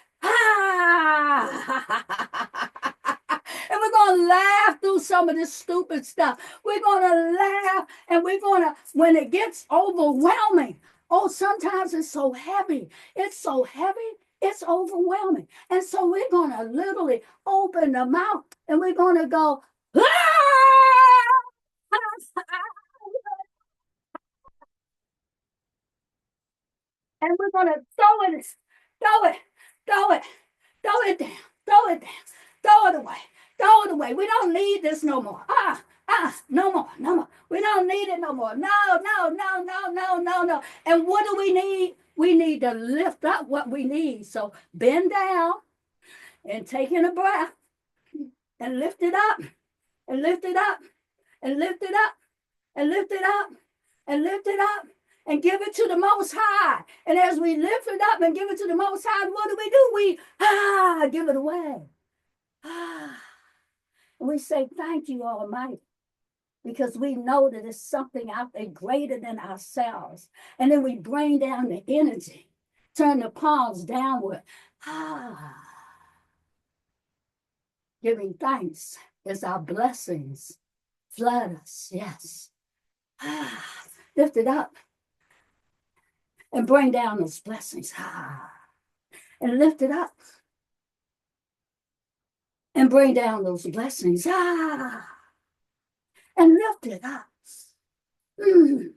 And we're going to laugh through some of this stupid stuff. We're going to laugh and we're going to, when it gets overwhelming, oh, sometimes it's so heavy. It's so heavy, it's overwhelming. And so we're going to literally open the mouth and we're going to go, and we're going to throw it, throw it, throw it, throw it down, throw it down, throw it away, throw it away. We don't need this no more. No more, no more. We don't need it no more. No, no, no, no, no, no, no. And what do we need? We need to lift up what we need. So bend down and take in a breath and lift it up and lift it up and lift it up and lift it up and lift it up and give it to the Most High. And as we lift it up and give it to the Most High, what do? We give it away. And we say, thank you, Almighty, because we know that it's something out there greater than ourselves. And then we bring down the energy, turn the palms downward. Giving thanks as our blessings flood us. Yes. Lift it up and bring down those blessings. And lift it up and bring down those blessings. And lift it up. And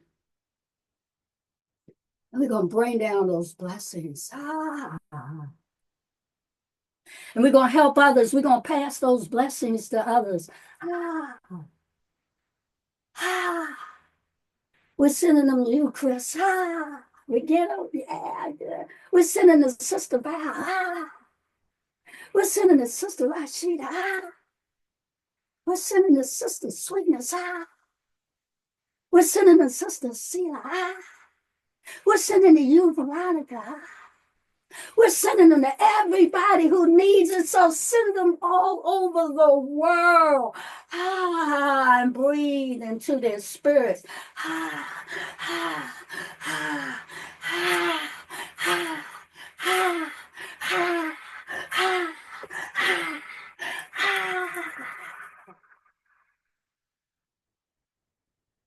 we're going to bring down those blessings. And we're going to help others. We're going to pass those blessings to others. We're sending them to you, Chris. We get over. Yeah. We're sending the Sister Val. We're sending the Sister Rashida. We're sending the Sister Sweetness. We're sending the Sister Sheila. We're sending to you, Veronica. We're sending them to everybody who needs it. So send them all over the world. And breathe into their spirits.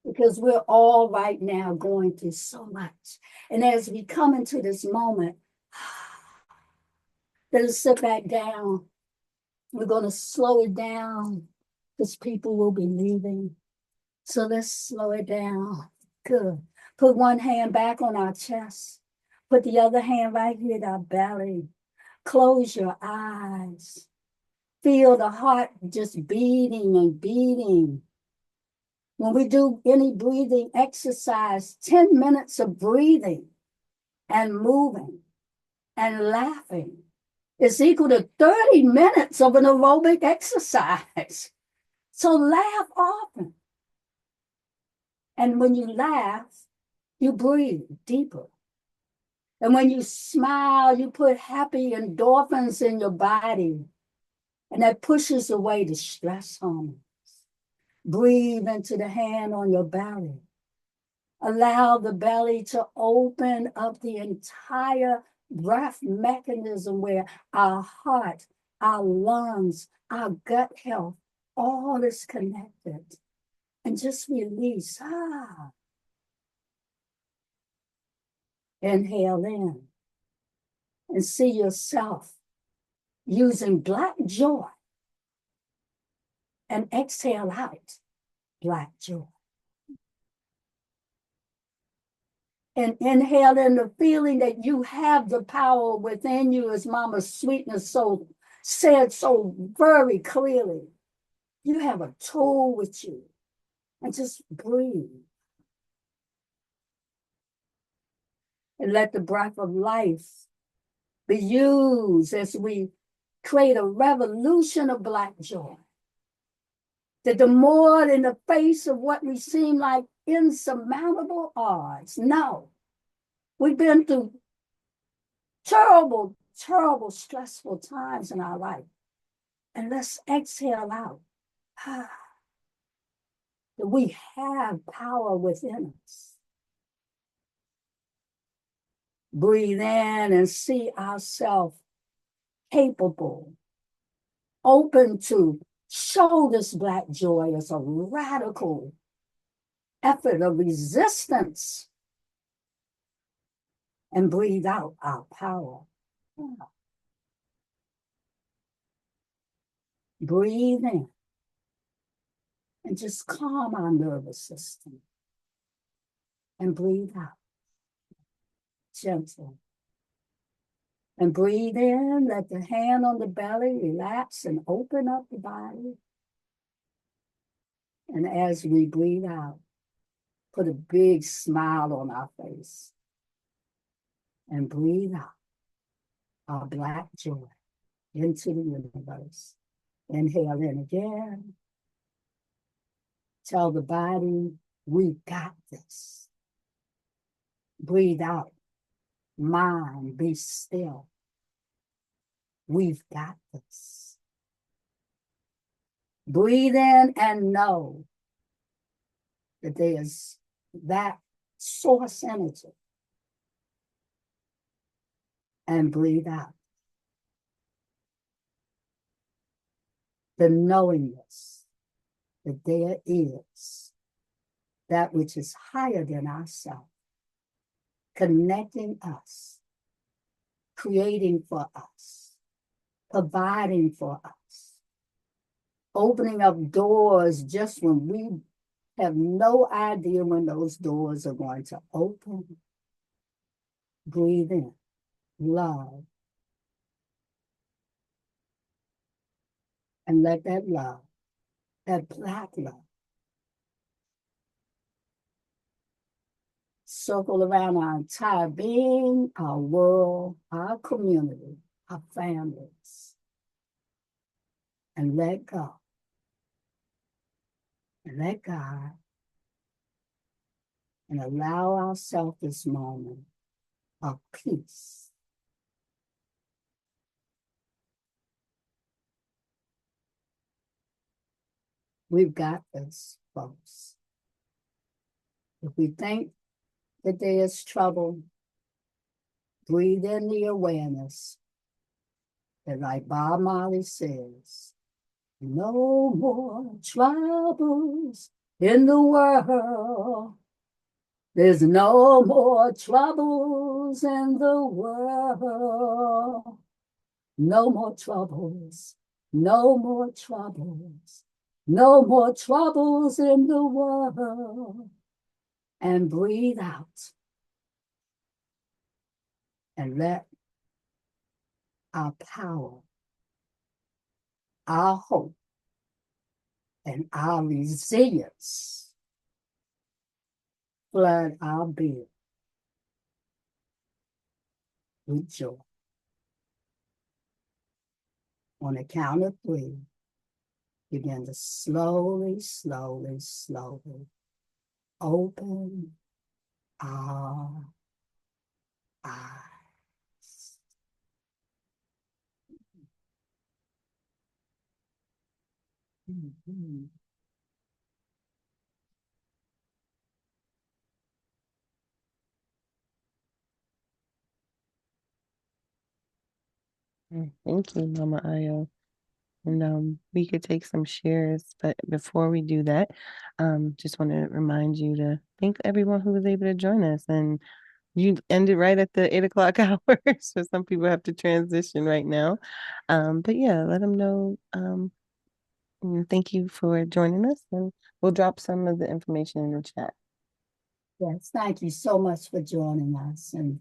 Because we're all right now going through so much. And as we come into this moment, let us sit back down. We're going to slow it down because people will be leaving. So let's slow it down. Good. Put one hand back on our chest. Put the other hand right here at our belly. Close your eyes. Feel the heart just beating and beating. When we do any breathing exercise, 10 minutes of breathing and moving and laughing is equal to 30 minutes of an aerobic exercise. So laugh often. And when you laugh, you breathe deeper. And when you smile, you put happy endorphins in your body. And that pushes away the stress hormones. Breathe into the hand on your belly. Allow the belly to open up the entire breath mechanism where our heart, our lungs, our gut health, all is connected. And just release. Inhale in and see yourself using black joy. And exhale out black joy. And inhale in the feeling that you have the power within you, as Mama Sweetness so said so very clearly. You have a tool with you. And just breathe. And let the breath of life be used as we create a revolution of black joy. That the more in the face of what we seem like insurmountable odds. No, we've been through terrible, terrible, stressful times in our life. And let's exhale out. That we have power within us. Breathe in and see ourselves capable, open to show this black joy as a radical effort of resistance. And breathe out our power. Breathe in and just calm our nervous system. And breathe out, gentle. And breathe in, let the hand on the belly relax and open up the body. And as we breathe out, put a big smile on our face. And breathe out our black joy into the universe. Inhale in again. Tell the body, we got this. Breathe out. Mind, be still. We've got this. Breathe in and know that there's that source energy. And breathe out. The knowingness that there is that which is higher than ourselves, connecting us, creating for us, providing for us, opening up doors just when we have no idea when those doors are going to open. Breathe in, love, and let that love, that black love, circle around our entire being, our world, our community, our families, and let go. And let God, and allow ourselves this moment of peace. We've got this, folks. If we think that there is trouble, breathe in the awareness that, like Bob Marley says, no more troubles in the world. There's no more troubles in the world. No more troubles, no more troubles, no more troubles in the world. And breathe out and let our power, our hope, and our resilience flood our being with joy. On the count of 3, begin to slowly, slowly, slowly open our eyes. Mm-hmm. Thank you, Mama Ayo. And we could take some shares, but before we do that, just want to remind you to thank everyone who was able to join us. And you ended right at the 8 o'clock hour, so some people have to transition right now. But yeah, let them know. And thank you for joining us, and we'll drop some of the information in the chat. Yes, thank you so much for joining us, and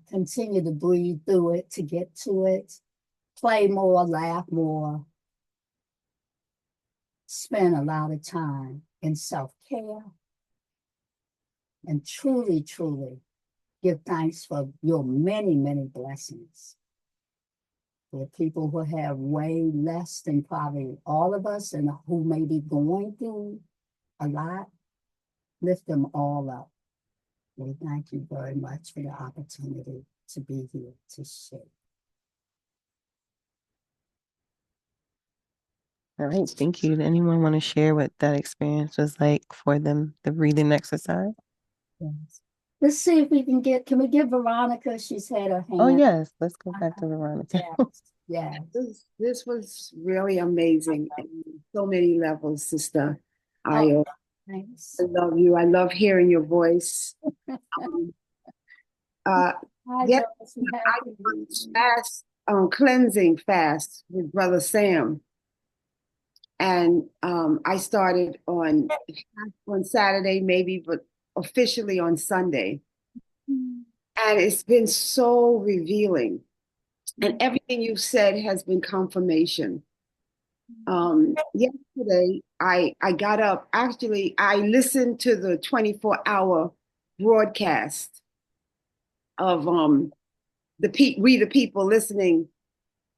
continue to breathe through it to get to it. Play more, laugh more, spend a lot of time in self-care, and truly, truly give thanks for your many, many blessings. There are people who have way less than probably all of us and who may be going through a lot. Lift them all up. We thank you very much for the opportunity to be here to share. All right, thank you. Did anyone want to share what that experience was like for them, the breathing exercise? Yes. Let's see if we can we get Veronica? She's had her hand. Oh, yes, let's go back to Veronica. Yes. This was really amazing on so many levels, Sister Ayo. Thanks. I love you. I love hearing your voice. Yes, I was fast, cleansing fast with Brother Sam. And I started on Saturday, maybe, but officially on Sunday. And it's been so revealing. And everything you've said has been confirmation. Yesterday, I got up. Actually, I listened to the 24-hour broadcast of We the People listening,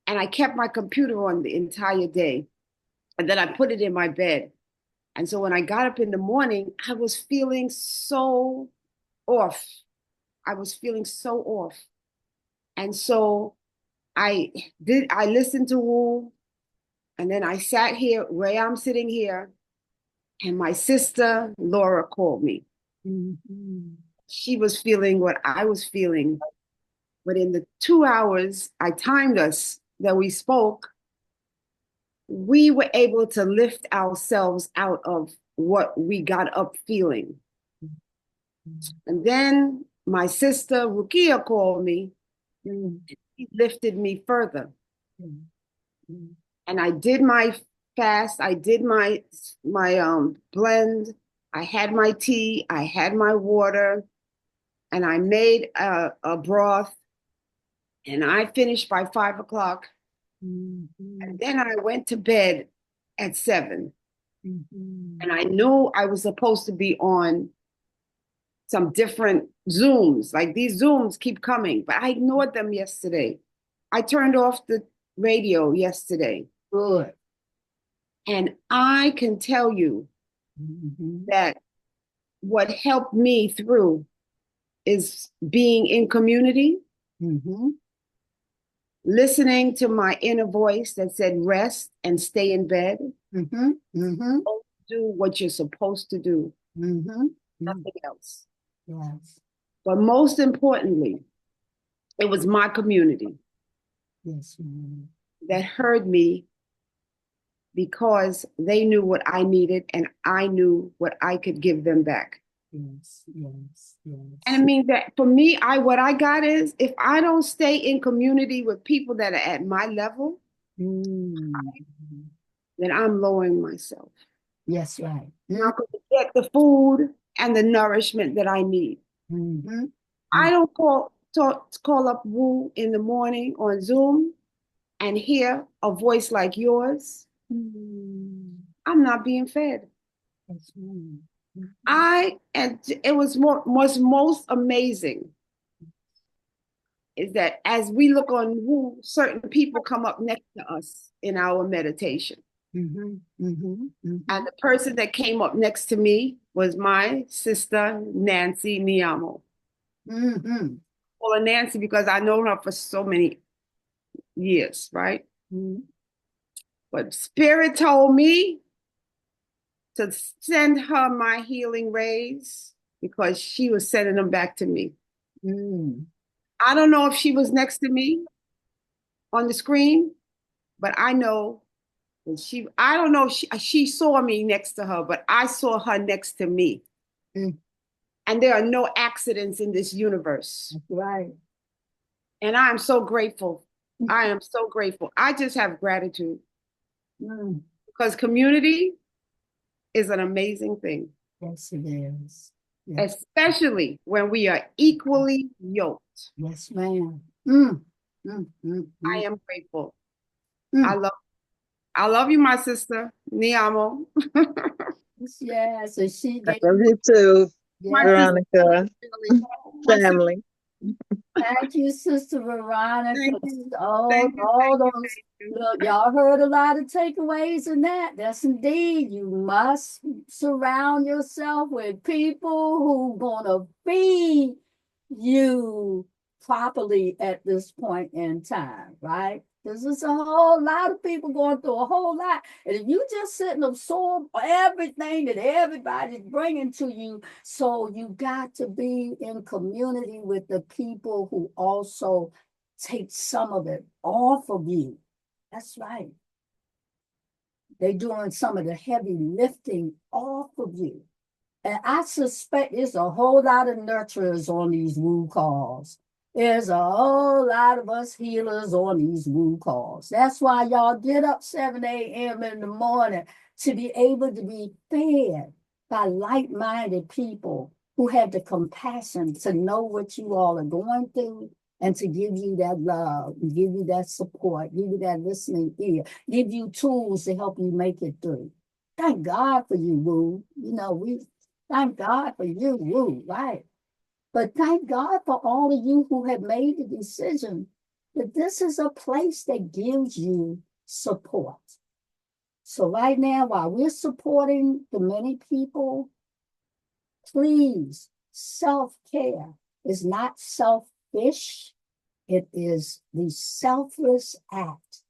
and I kept my computer on the entire day. And then I put it in my bed. And so when I got up in the morning, I was feeling so off. I was feeling so off. And so I listened to Wu, and then I sat here where I'm sitting here, and my sister Laura called me. Mm-hmm. She was feeling what I was feeling. But in the 2 hours I timed us that we spoke, we were able to lift ourselves out of what we got up feeling. And then my sister Rukia called me. She lifted me further. And I did my fast. I did my blend. I had my tea. I had my water. And I made a broth. And I finished by 5 o'clock. And then I went to bed at 7. And I knew I was supposed to be on some different Zooms. Like these Zooms keep coming, but I ignored them yesterday. I turned off the radio yesterday. Good. And I can tell you that what helped me through is being in community, listening to my inner voice that said rest and stay in bed. Do what you're supposed to do. Nothing else. Yes. But most importantly, it was my community that heard me because they knew what I needed and I knew what I could give them back. Yes. And I mean that for me, what I got is if I don't stay in community with people that are at my level, then I'm lowering myself. Yes, right. I'm not going to get the food and the nourishment that I need. I don't call up Wu in the morning on Zoom and hear a voice like yours. I'm not being fed. And it was most amazing is that as we look on Wu, certain people come up next to us in our meditation. And the person that came up next to me was my sister, Nancy Niamo. Well, Nancy, because I know her for so many years, right? But Spirit told me to send her my healing rays because she was sending them back to me. I don't know if she was next to me on the screen, but I know that I don't know if she saw me next to her, but I saw her next to me. Mm. And there are no accidents in this universe. Right. And I am so grateful. I am so grateful. I just have gratitude because community is an amazing thing. Yes, it is. Yes. Especially when we are equally yoked. Yes, ma'am. I am grateful. I love you, my sister. Ni amo. Yeah, so she I gave love you too, My Veronica. Family. Thank you, Sister Veronica. Thank you. All those, look, y'all heard a lot of takeaways in that. That's indeed. You must surround yourself with people who gonna feed you properly at this point in time, right? There's just a whole lot of people going through a whole lot. And if you just sit and absorb everything that everybody's bringing to you, so you got to be in community with the people who also take some of it off of you. That's right. They're doing some of the heavy lifting off of you. And I suspect there's a whole lot of nurturers on these woo calls. There's a whole lot of us healers on these woo calls. That's why y'all get up 7 a.m. in the morning to be able to be fed by like-minded people who have the compassion to know what you all are going through and to give you that love, give you that support, give you that listening ear, give you tools to help you make it through. Thank God for you, woo. Thank God for you, woo, right? But thank God for all of you who have made the decision that this is a place that gives you support. So right now, while we're supporting the many people, please, self-care is not selfish. It is the selfless act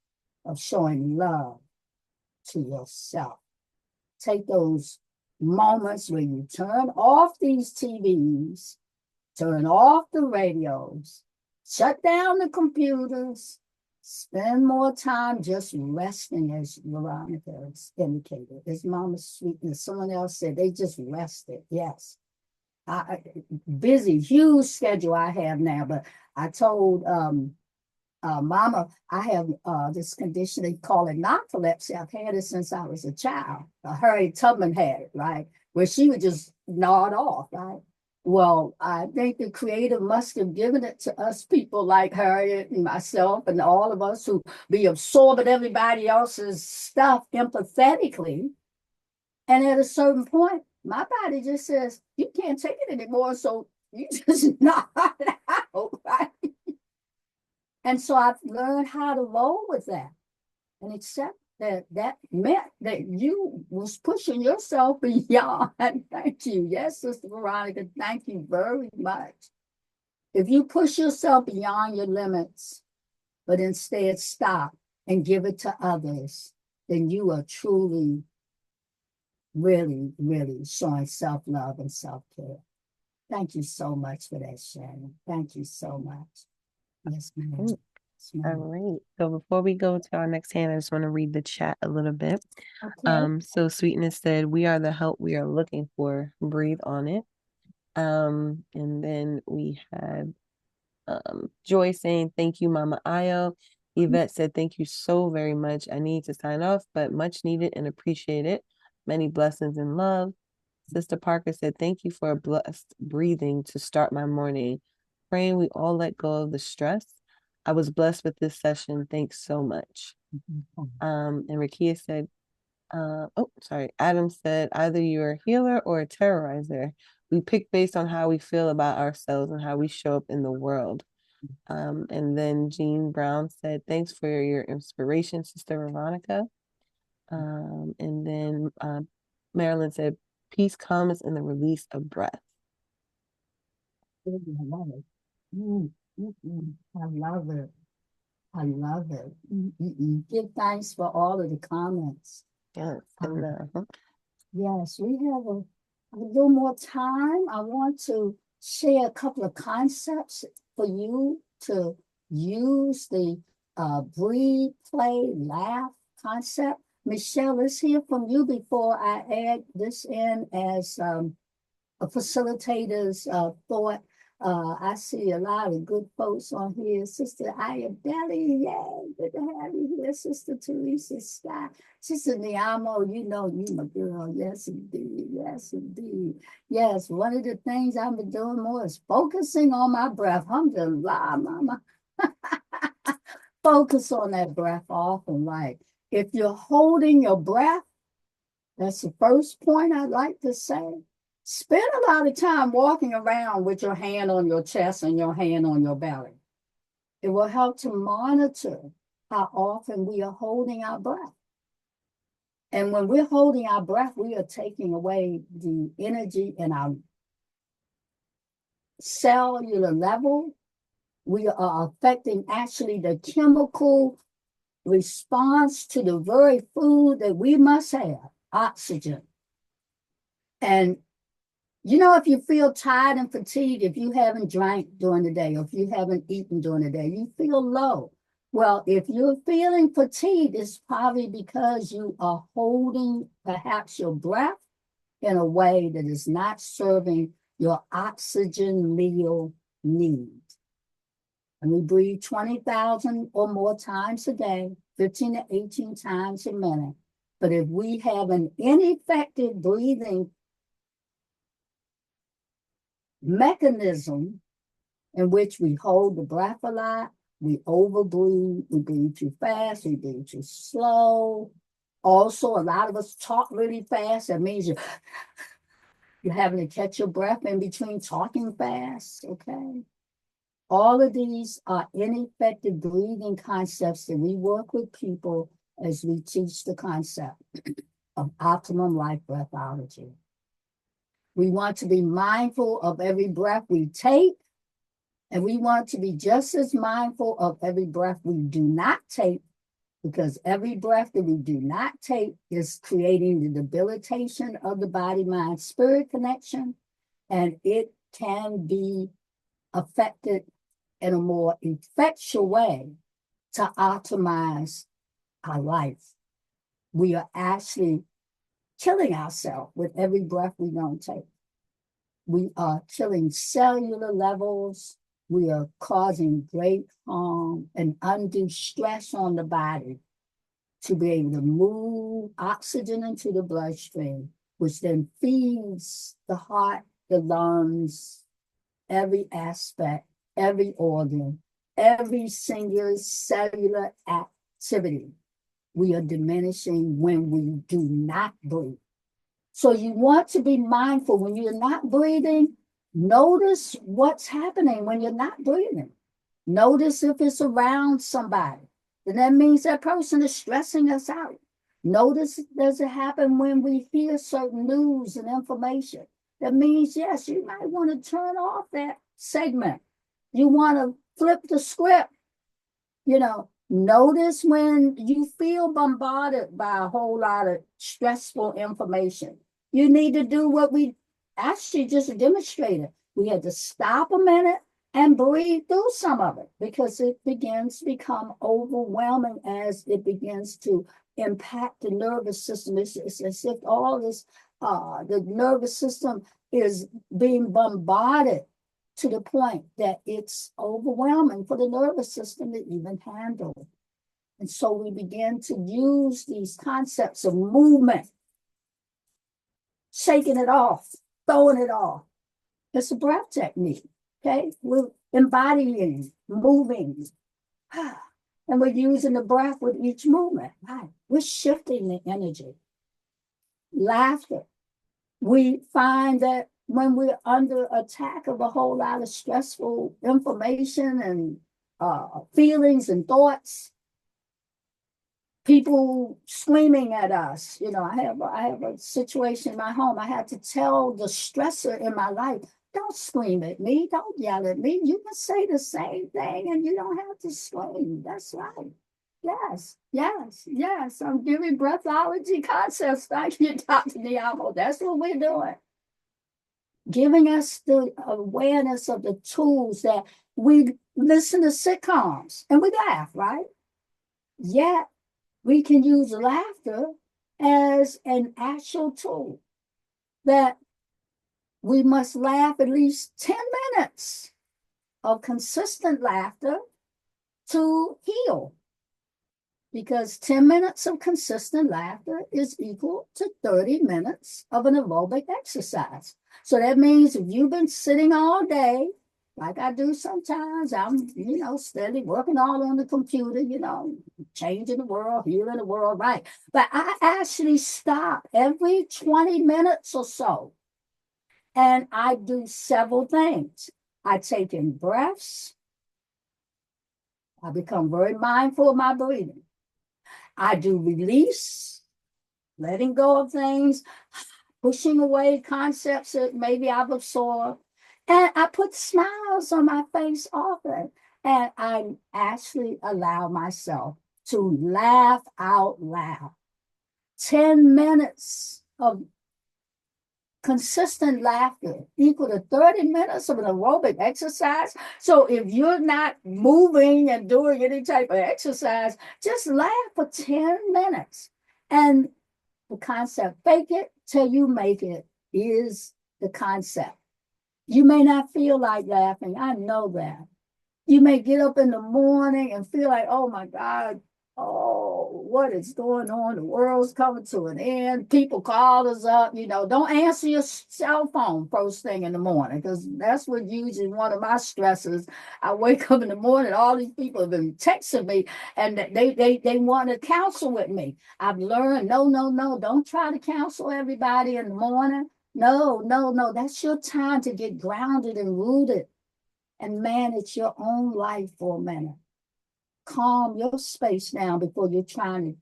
of showing love to yourself. Take those moments where you turn off these TVs, turn off the radios, shut down the computers, spend more time just resting, as Veronica has indicated. As Mama Sweetness, someone else said, they just rested. Yes. Busy, huge schedule I have now, but I told Mama, I have this condition, they call it narcolepsy. I've had it since I was a child. Harriet Tubman had it, right? Where she would just nod off, right? Well, I think the Creator must have given it to us people like Harriet and myself and all of us who be absorbing everybody else's stuff empathetically. And at a certain point, my body just says, you can't take it anymore. So you just nod out, right? And so I've learned how to roll with that and accept that that meant that you was pushing yourself beyond. Thank you. Yes, Sister Veronica, thank you very much. If you push yourself beyond your limits, but instead stop and give it to others, then you are truly, really, really showing self-love and self-care. Thank you so much for that, Shannon. Thank you so much. Yes, ma'am. All right. So before we go to our next hand, I just want to read the chat a little bit. Okay. So Sweetness said, "We are the help we are looking for. Breathe on it." And then we had Joy saying, "Thank you, Mama Ayo." Yvette said, "Thank you so very much. I need to sign off, but much needed and appreciated. Many blessings and love." Sister Parker said, "Thank you for a blessed breathing to start my morning. Praying we all let go of the stress. I was blessed with this session. Thanks so much." And Rakia said, Adam said, "Either you're a healer or a terrorizer. We pick based on how we feel about ourselves and how we show up in the world." And then Jean Brown said, "Thanks for your inspiration, Sister Veronica." And then Marilyn said, "Peace comes in the release of breath." I love it. I love it. I love it. Give thanks for all of the comments. Yes. Yes, we have a little more time. I want to share a couple of concepts for you to use the breathe, play, laugh concept. Michelle, let's hear from you before I add this in as a facilitator's thought. I see a lot of good folks on here. Sister Ayo Handy, yay, good to have you here. Sister Teresa Scott, Sister Niamo, you know you my girl. Yes, indeed. Yes, indeed. Yes, one of the things I've been doing more is focusing on my breath. Alhamdulillah, mama. Focus on that breath often. Like if you're holding your breath, that's the first point I'd like to say. Spend a lot of time walking around with your hand on your chest and your hand on your belly. It will help to monitor how often we are holding our breath. And when we're holding our breath, we are taking away the energy in our cellular level. We are affecting actually the chemical response to the very food that we must have, oxygen. And you know, if you feel tired and fatigued, if you haven't drank during the day, or if you haven't eaten during the day, you feel low. Well, if you're feeling fatigued, it's probably because you are holding perhaps your breath in a way that is not serving your oxygen meal need. And we breathe 20,000 or more times a day, 15 to 18 times a minute. But if we have an ineffective breathing mechanism in which we hold the breath a lot, we overbreathe, we breathe too fast, we breathe too slow. Also, a lot of us talk really fast. That means you're having to catch your breath in between talking fast, okay? All of these are ineffective breathing concepts that we work with people as we teach the concept of optimum life breathology. We want to be mindful of every breath we take, and we want to be just as mindful of every breath we do not take, because every breath that we do not take is creating the debilitation of the body-mind-spirit connection, and it can be affected in a more effectual way to optimize our life. We are actually killing ourselves with every breath we don't take. We are killing cellular levels. We are causing great harm and undue stress on the body to be able to move oxygen into the bloodstream, which then feeds the heart, the lungs, every aspect, every organ, every single cellular activity. We are diminishing when we do not breathe. So you want to be mindful when you're not breathing. Notice what's happening when you're not breathing. Notice if it's around somebody. Then that means that person is stressing us out. Notice does it happen when we hear certain news and information. That means, yes, you might want to turn off that segment. You want to flip the script. You know, notice when you feel bombarded by a whole lot of stressful information. You need to do what we actually just demonstrated. We had to stop a minute and breathe through some of it, because it begins to become overwhelming as it begins to impact the nervous system. It's as if all this, the nervous system is being bombarded to the point that it's overwhelming for the nervous system to even handle. And so we begin to use these concepts of movement, shaking it off, throwing it off. It's a breath technique, okay? We're embodying, moving, and we're using the breath with each movement, right? We're shifting the energy. Laughter. We find that when we're under attack of a whole lot of stressful information and feelings and thoughts, people screaming at us. You know, I have a situation in my home. I had to tell the stressor in my life, don't scream at me, don't yell at me. You can say the same thing and you don't have to scream. That's right. Yes, yes, yes. I'm giving breathology concepts. Thank you, Dr. Niamo. That's what we're doing. Giving us the awareness of the tools that we listen to sitcoms and we laugh, right? Yet we can use laughter as an actual tool that we must laugh at least 10 minutes of consistent laughter to heal. Because 10 minutes of consistent laughter is equal to 30 minutes of an aerobic exercise. So that means if you've been sitting all day, like I do sometimes, I'm, steady working all on the computer, changing the world, healing the world, right? But I actually stop every 20 minutes or so, and I do several things. I take in breaths. I become very mindful of my breathing. I do release, letting go of things, pushing away concepts that maybe I've absorbed. And I put smiles on my face often. And I actually allow myself to laugh out loud. 10 minutes of consistent laughter equal to 30 minutes of an aerobic exercise. So if you're not moving and doing any type of exercise, just laugh for 10 minutes. And the concept, fake it till you make it, is the concept. You may not feel like laughing. I know that. You may get up in the morning and feel like, oh my God, oh, what is going on? The world's coming to an end. People call us up, don't answer your cell phone first thing in the morning, because that's what usually one of my stresses. I wake up in the morning, all these people have been texting me and they want to counsel with me. I've learned, no, don't try to counsel everybody in the morning. No, that's your time to get grounded and rooted and manage your own life for a minute. Calm your space down before you're trying to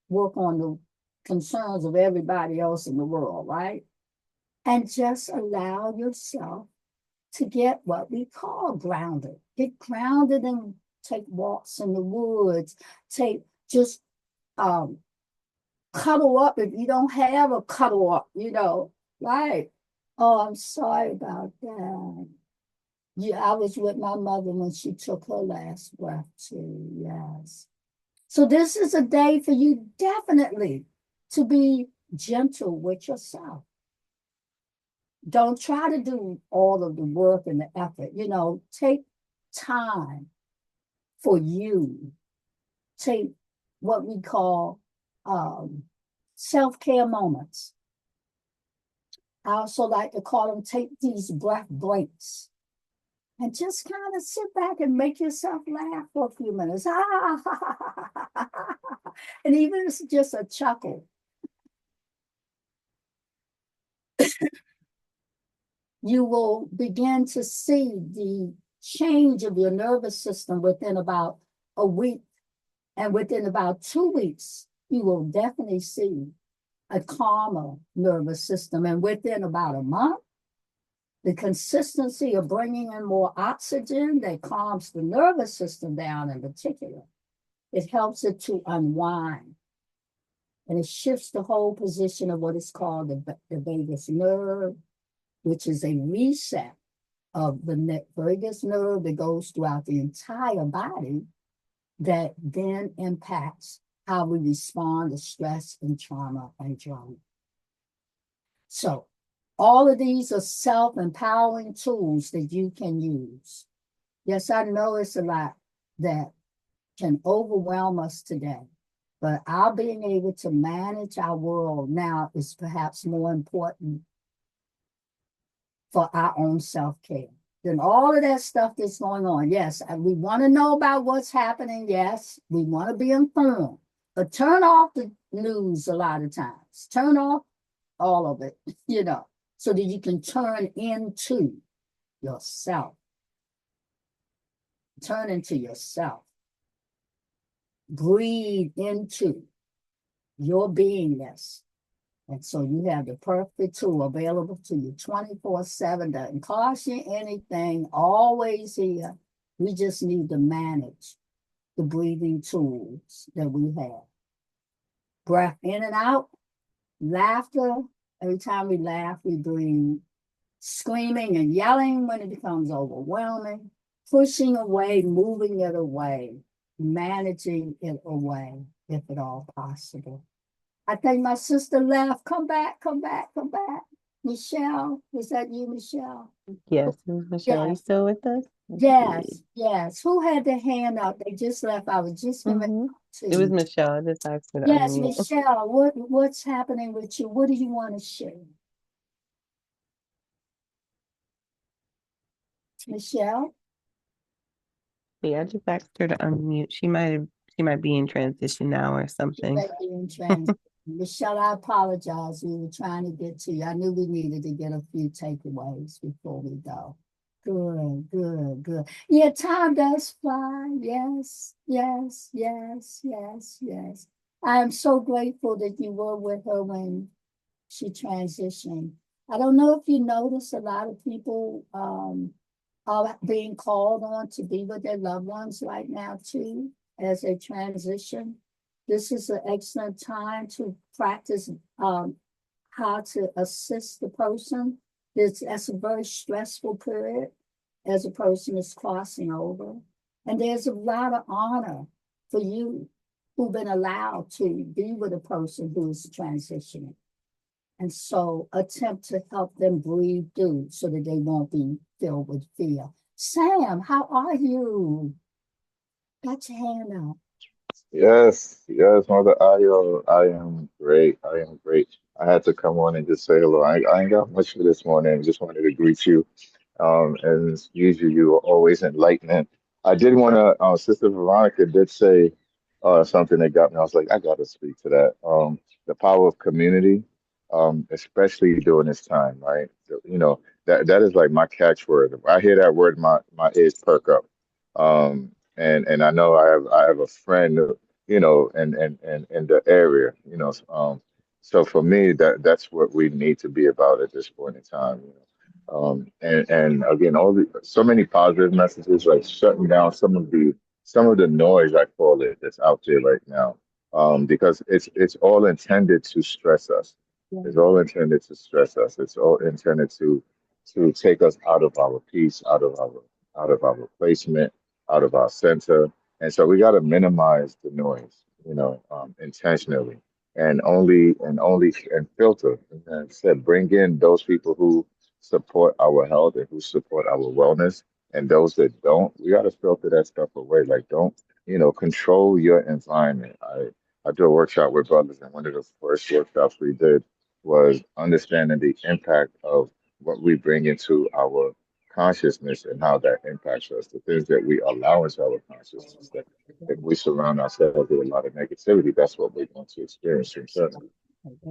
work on the concerns of everybody else in the world, right? And just allow yourself to get what we call grounded. Get grounded and take walks in the woods. Just cuddle up if you don't have a cuddle up, right? Oh, I'm sorry about that. Yeah, I was with my mother when she took her last breath too. Yes. So this is a day for you definitely to be gentle with yourself. Don't try to do all of the work and the effort. Take time for you. Take what we call self-care moments. I also like to call them, take these breath breaks. And just kind of sit back and make yourself laugh for a few minutes. And even if it's just a chuckle. You will begin to see the change of your nervous system within about a week. And within about 2 weeks, you will definitely see a calmer nervous system. And within about a month, the consistency of bringing in more oxygen that calms the nervous system down in particular, it helps it to unwind. And it shifts the whole position of what is called the vagus nerve, which is a reset of the vagus nerve that goes throughout the entire body that then impacts how we respond to stress and trauma and drama. So all of these are self-empowering tools that you can use. Yes, I know it's a lot that can overwhelm us today, but our being able to manage our world now is perhaps more important for our own self-care than all of that stuff that's going on. Yes, we want to know about what's happening. Yes, we want to be informed, but turn off the news a lot of times. Turn off all of it, so that you can turn into yourself. Turn into yourself. Breathe into your beingness. And so you have the perfect tool available to you 24/7. Doesn't cost you anything, always here. We just need to manage the breathing tools that we have. Breath in and out, laughter. Every time we laugh, we breathe. Screaming and yelling when it becomes overwhelming. Pushing away, moving it away. managing it away, if at all possible. I think my sister left. Come back, come back, come back. Michelle, was that you, Michelle? Yes, Ms. Michelle, you Yes, still with us? Let's yes, see. yes. Who had their hand up? They just left. I was just going Mhm. to. It was Michelle. I just asked her to Yes, unmute. Michelle, what's happening with you? What do you want to share? Michelle? Yeah, I just asked her to unmute. She might be in transition now or She something. may be in transit. Michelle, I apologize. We were trying to get to you. I knew we needed to get a few takeaways before we go. Good, good, good. Yeah, time does fly. Yes, yes, yes, yes, yes. I am so grateful that you were with her when she transitioned. I don't know if you noticed a lot of people are being called on to be with their loved ones right now too, as they transition. This is an excellent time to practice how to assist the person. That's a very stressful period as a person is crossing over. And there's a lot of honor for you who've been allowed to be with a person who is transitioning. And so attempt to help them breathe through so that they won't be filled with fear. Sam, how are you? Got your hand up. Yes, yes, Mother Ayo, I am great. I am great. I had to come on and just say hello. I ain't got much for this morning. Just wanted to greet you. And as usual, you are always enlightening. I did want to, Sister Veronica did say something that got me. I was like, I got to speak to that. The power of community, especially during this time, right? You know, that is like my catchword. If I hear that word, my ears perk up. And I know I have a friend, and in the area, so for me, that's what we need to be about at this point in time. And again, so many positive messages, like shutting down some of the noise, I call it, that's out there right now, because it's all intended to stress us. It's all intended to stress us. It's all intended to take us out of our peace, out of our placement, out of our center. And so we got to minimize the noise, intentionally, and filter. And I said, bring in those people who support our health and who support our wellness, and those that don't, we got to filter that stuff away. Like, don't, control your environment. I do a workshop with brothers, and one of the first workshops we did was understanding the impact of what we bring into our consciousness and how that impacts us, the things that we allow into our consciousness. That if we surround ourselves with a lot of negativity, that's what we're going to experience internally.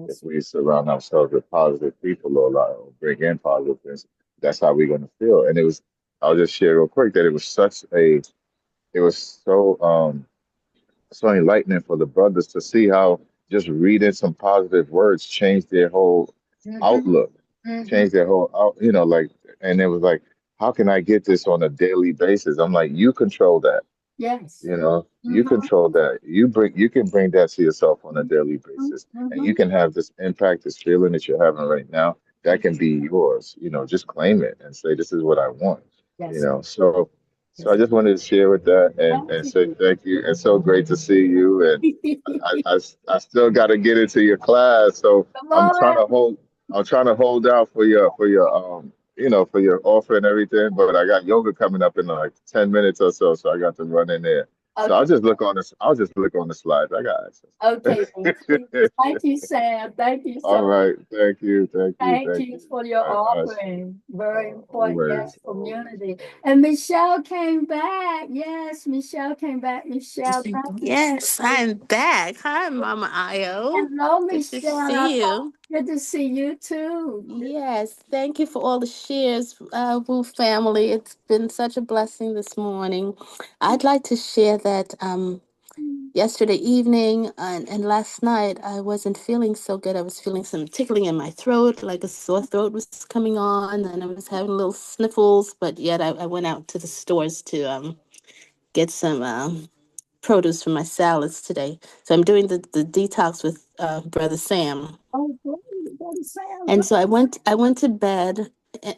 If we surround ourselves with positive people or bring in positive things, that's how we're going to feel. And I'll just share real quick that it was so enlightening for the brothers to see how just reading some positive words changed their whole outlook, changed their whole like, and it was like, how can I get this on a daily basis? I'm like, you control that. Yes. You control that. You can bring that to yourself on a daily basis, and you can have this impact, this feeling that you're having right now. That can be yours. Just claim it and say, "This is what I want." Yes. So I just wanted to share with that and say thank you. It's so great to see you. And I still got to get into your class, so Come I'm trying on. to hold. I'm trying to hold out for your offer and everything. But I got yoga coming up in like 10 minutes or so, so I got to run in there. So Okay. I'll just look on this. I'll just look on the slides. I got Okay. access. Thank you, Sam. Thank you All so much. right. Thank you. Thank you. Thank Thank you you. for your I offering. Very important. Yes, always, always. community. And Michelle came back. Yes, Michelle came back. Michelle, thank you. Yes, I'm back. Hi, Mama Ayo. Hello, Good to Michelle. see you. Good to see you too. Yes, thank you for all the shares, Woo family. It's been such a blessing this morning. I'd like to share that yesterday evening and last night I wasn't feeling so good. I was feeling some tickling in my throat, like a sore throat was coming on, and I was having little sniffles, but yet I went out to the stores to get some produce for my salads today. So I'm doing the detox with Brother Sam. Oh, great. That sounds And so I went to bed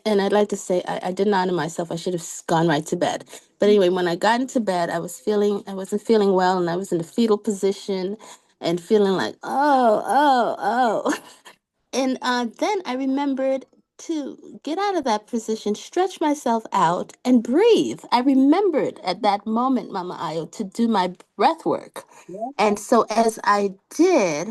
and I'd like to say I didn't honor myself. I should have gone right to bed. But anyway, when I got into bed, I wasn't feeling well, and I was in the fetal position and feeling like, oh. And then I remembered to get out of that position, stretch myself out, and breathe. I remembered at that moment, Mama Ayo, to do my breath work. Yeah. And so as I did,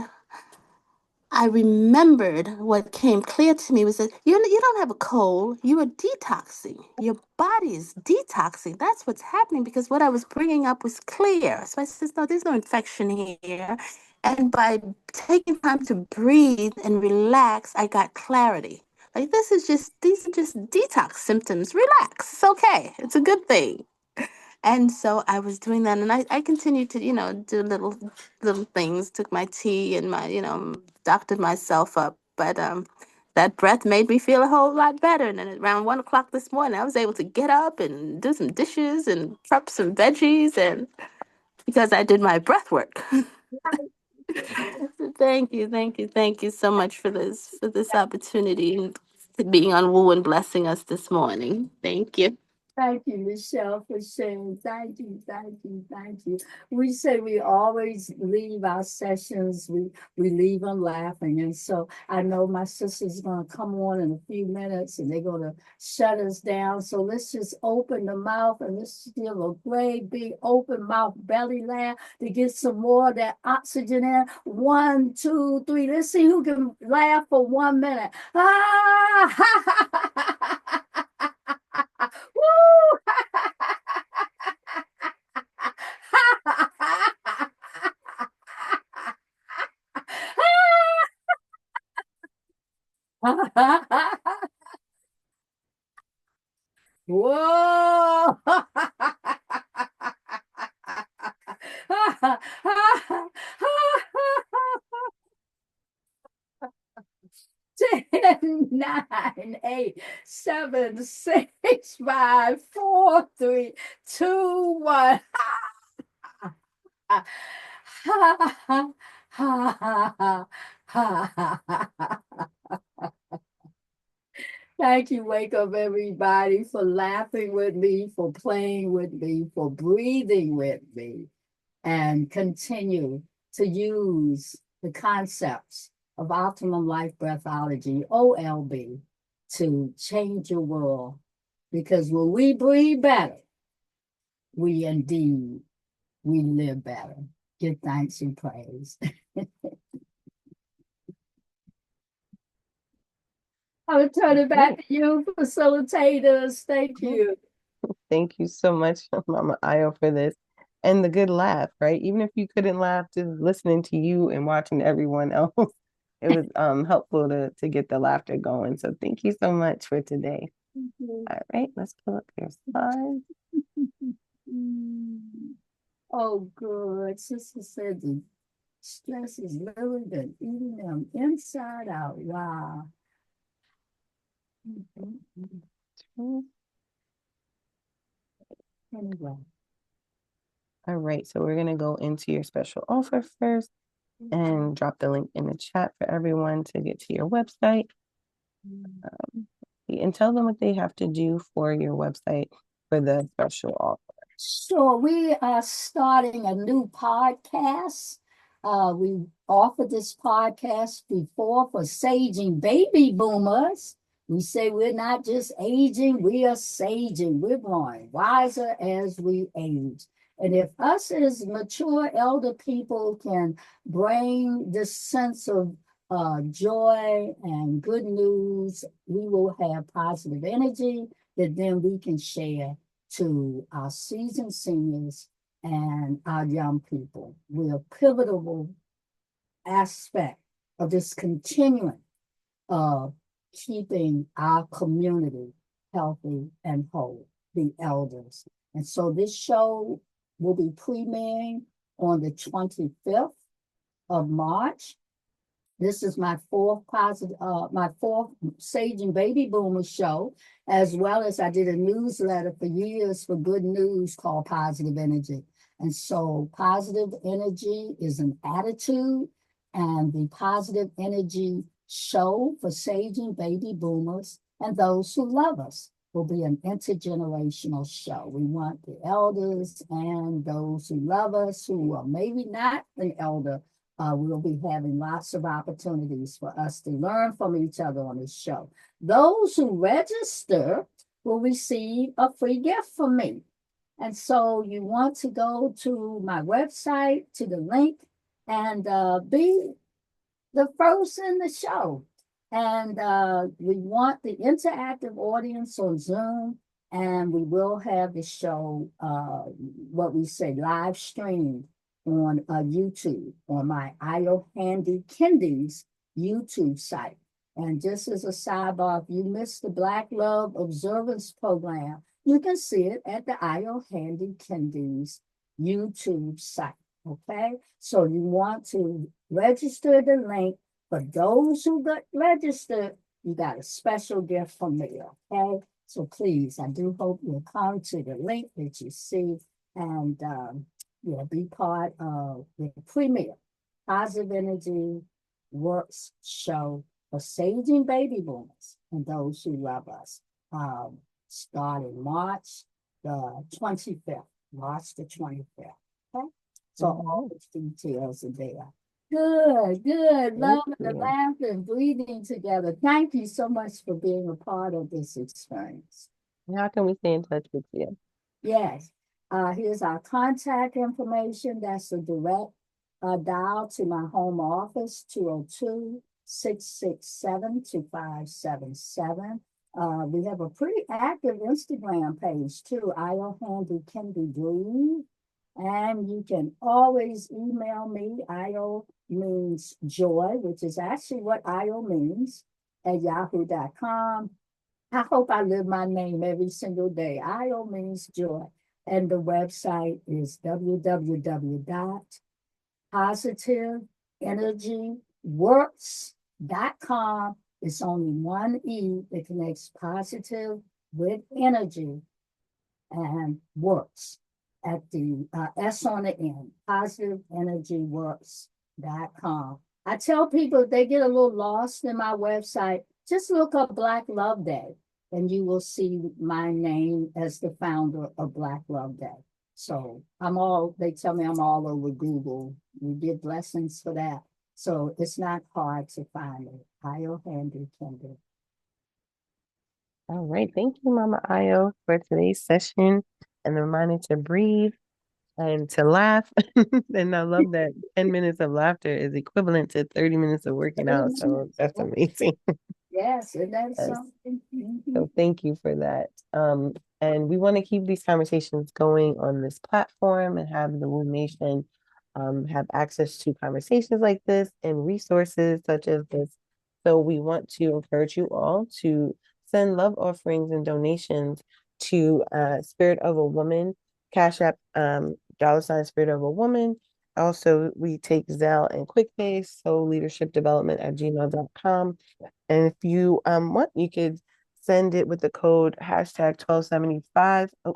I remembered what came clear to me was that you don't have a cold. You are detoxing. Your body is detoxing. That's what's happening because what I was bringing up was clear. So I said, no, there's no infection here. And by taking time to breathe and relax, I got clarity. Like these are just detox symptoms. Relax. It's okay. It's a good thing. And so I was doing that, and I continued to, do little things. Took my tea and my, doctored myself up. But that breath made me feel a whole lot better. And then around 1 o'clock this morning, I was able to get up and do some dishes and prep some veggies, and because I did my breath work. Thank you so much for this opportunity and to being on Woo and blessing us this morning. Thank you. Thank you, Michelle, for sharing. Thank you, thank you, thank you. We say we always leave our sessions, we leave them laughing. And so I know my sister's going to come on in a few minutes and they're going to shut us down. So let's just open the mouth and let's give a great big open mouth belly laugh to get some more of that oxygen in. 1, 2, 3. Let's see who can laugh for 1 minute. Woo! Whoa! 10, 9, 8, 7, 6, 5, 4, 3, 2, 1. Thank you, Wake Up everybody, for laughing with me, for playing with me, for breathing with me, and continue to use the concepts of optimum life breathology, OLB, to change your world. Because when we breathe better, we live better. Give thanks and praise. I will turn it back to you, facilitators. Thank you. Thank you so much, Mama Ayo, for this. And the good laugh, right? Even if you couldn't laugh, just listening to you and watching everyone else, it was helpful to get the laughter going. So thank you so much for today. All right, let's pull up your slides. Oh, good. Sister said the stress is literally been eating them inside out. Wow. Anyway. All right, so we're gonna go into your special offer first and drop the link in the chat for everyone to get to your website. And tell them what they have to do for your website for the special offer. So we are starting a new podcast. We offered this podcast before for saging baby boomers. We say we're not just aging, we are saging. We're growing wiser as we age. And if us as mature elder people can bring this sense of joy and good news, we will have positive energy that then we can share to our seasoned seniors and our young people. We're a pivotal aspect of this continuing of keeping our community healthy and whole, the elders. And so this show will be premiering on the 25th of March. This is my fourth Saging Baby Boomer show, as well as I did a newsletter for years for Good News called Positive Energy. And so positive energy is an attitude, and the positive energy show for Saging Baby Boomers and those who love us. Will be an intergenerational show. We want the elders and those who love us, who are maybe not an elder. We'll be having lots of opportunities for us to learn from each other on this show. Those who register will receive a free gift from me. And so you want to go to my website, to the link, and be the first in the show. And we want the interactive audience on Zoom, and we will have the show, what we say, live streamed on YouTube, on my Ayo Handy-Kendi's YouTube site. And just as a sidebar, if you missed the Black Love Observance Program, you can see it at the Ayo Handy-Kendi's YouTube site. Okay, so you want to register the link. For those who got registered, you got a special gift from me. Okay, so please, I do hope you'll come to the link that you see and you'll be part of the premiere Positive Energy Works show for Saging Baby Boomers and those who love us. Starting March the 25th, March the 25th. Okay. So all the details are there. Good, good. Loving the laughter and breathing together. Thank you so much for being a part of this experience. How can we stay in touch with you? Yes. Here's our contact information. That's a direct dial to my home office, 202-667-2577. We have a pretty active Instagram page too, Ayo Handy-Kendi Breathe. And you can always email me. Ayo means joy, which is actually what Ayo means, at yahoo.com. I hope I live my name every single day. Ayo means joy. And the website is www.positiveenergyworks.com. It's only one E that connects positive with energy and works at the S on the end, positiveenergyworks.com. I tell people if they get a little lost in my website, just look up Black Love Day and you will see my name as the founder of Black Love Day. So they tell me I'm all over Google. You get blessings for that. So it's not hard to find it. Ayo Handy-Kendi. All right. Thank you, Mama Ayo, for today's session and the reminder to breathe and to laugh. And I love that 10 minutes of laughter is equivalent to 30 minutes of working out. So that's amazing. Yes, and that's Yes. something. So thank you for that. And we want to keep these conversations going on this platform and have the Womb Nation have access to conversations like this and resources such as this. So we want to encourage you all to send love offerings and donations to Spirit of a Woman, Cash App, $ Spirit of a Woman. Also, we take Zelle and QuickPay, so leadershipdevelopment@gmail.com. And if you want, you could send it with the code hashtag 1275. Oh,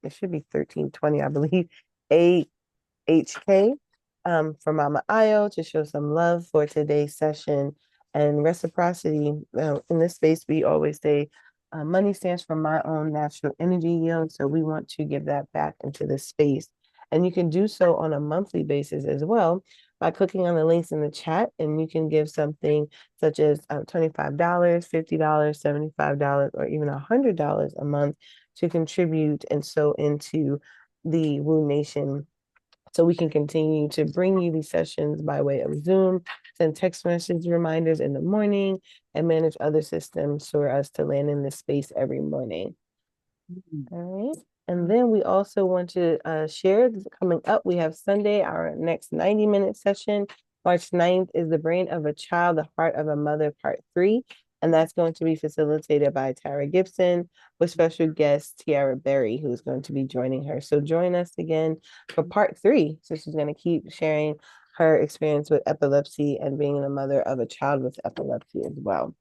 it should be 1320, I believe. AHK for Mama Ayo to show some love for today's session and reciprocity. In this space, we always say money stands for my own natural energy yield. So we want to give that back into this space. And you can do so on a monthly basis as well by clicking on the links in the chat, and you can give something such as $25, $50, $75, or even $100 a month to contribute and sow into the Woo Nation. So we can continue to bring you these sessions by way of Zoom, send text message reminders in the morning, and manage other systems for us to land in this space every morning. All right. And then we also want to share coming up. We have Sunday, our next 90-minute session. March 9th is The Brain of a Child, the Heart of a Mother, Part 3. And that's going to be facilitated by Tara Gibson with special guest Tiara Berry, who's going to be joining her. So join us again for Part 3. So she's going to keep sharing her experience with epilepsy and being a mother of a child with epilepsy as well.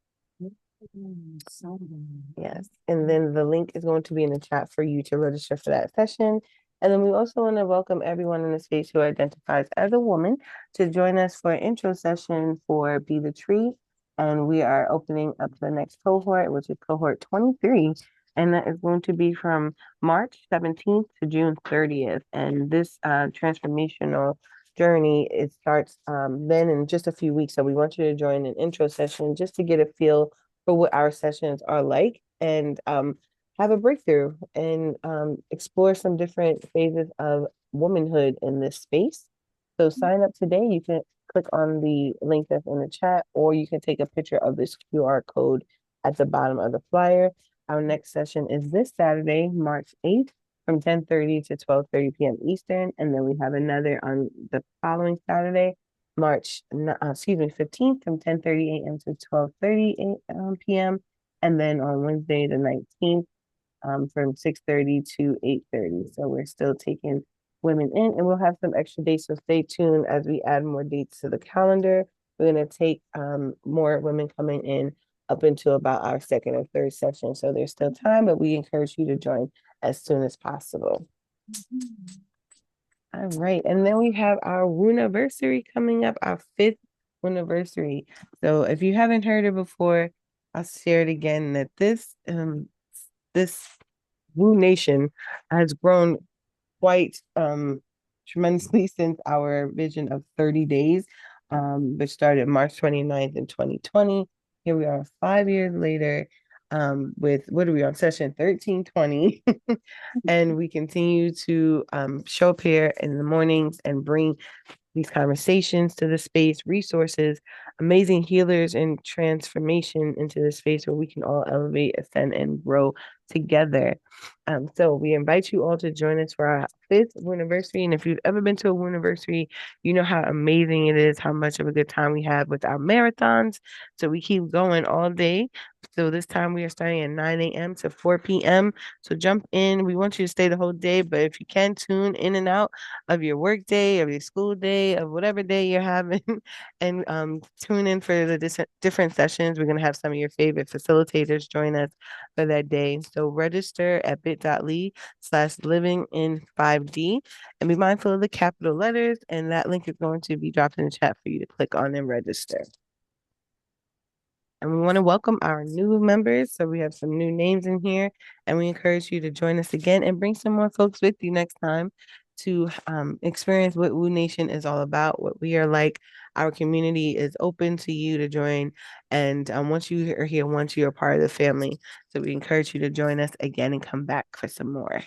Yes. And then the link is going to be in the chat for you to register for that session. And then we also want to welcome everyone in the space who identifies as a woman to join us for an intro session for Be the Tree and we are opening up the next cohort, which is cohort 23. And that is going to be from March 17th to June 30th. And this transformational journey, it starts then in just a few weeks. So we want you to join an intro session just to get a feel for what our sessions are like, and have a breakthrough and explore some different phases of womanhood in this space. So sign up today. You can click on the link that's in the chat, or you can take a picture of this QR code at the bottom of the flyer. Our next session is this Saturday, March 8th, from 10:30 to 12:30 p.m. Eastern. And then we have another on the following Saturday, March 15th, from 10:30 a.m. to 12:30 p.m. And then on Wednesday, the 19th, from 6:30 to 8:30. So we're still taking women in, and we'll have some extra dates. So stay tuned as we add more dates to the calendar. We're going to take more women coming in up until about our second or third session. So there's still time, but we encourage you to join as soon as possible. All right. And then we have our Wooniversary coming up, our 5th Wooniversary. So if you haven't heard it before, I'll share it again, that this Woo Nation has grown quite tremendously since our vision of 30 days, which started March 29th in 2020. Here we are 5 years later, with, what are we on, session 1320? And we continue to show up here in the mornings and bring these conversations to the space, resources, amazing healers, and transformation into the space where we can all elevate, ascend, and grow together. So we invite you all to join us for our 5th Wooniversary. And if you've ever been to a Wooniversary, you know how amazing it is, how much of a good time we have with our marathons. So we keep going all day. So this time we are starting at 9 a.m. to 4 p.m. So jump in. We want you to stay the whole day, but if you can, tune in and out of your work day, of your school day, of whatever day you're having, and tune in for the different sessions. We're going to have some of your favorite facilitators join us for that day. So register at bit.ly/living in 5D, and be mindful of the capital letters. And that link is going to be dropped in the chat for you to click on and register. And we want to welcome our new members. So we have some new names in here, and we encourage you to join us again and bring some more folks with you next time to experience what Woo Nation is all about, what we are like. Our community is open to you to join. And once you are here, once you're a part of the family. So we encourage you to join us again and come back for some more.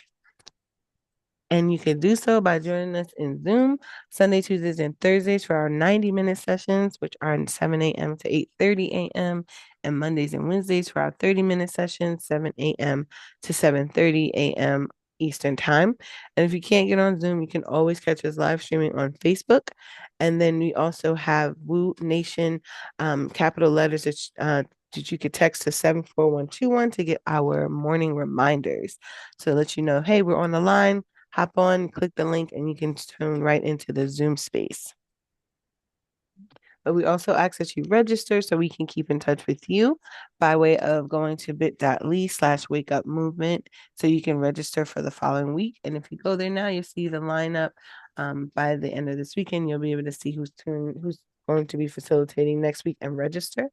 And you can do so by joining us in Zoom Sunday, Tuesdays, and Thursdays for our 90-minute sessions, which are 7 a.m. to 8:30 a.m., and Mondays and Wednesdays for our 30-minute sessions, 7 a.m. to 7:30 a.m. Eastern Time. And if you can't get on Zoom, you can always catch us live streaming on Facebook. And then we also have Woo Nation, capital letters that you could text to 74121 to get our morning reminders. So let you know, hey, we're on the line. Hop on, click the link, and you can tune right into the Zoom space. But we also ask that you register so we can keep in touch with you by way of going to bit.ly/wake up movement, so you can register for the following week. And if you go there now, you'll see the lineup. By the end of this weekend, you'll be able to see who's going to be facilitating next week and register.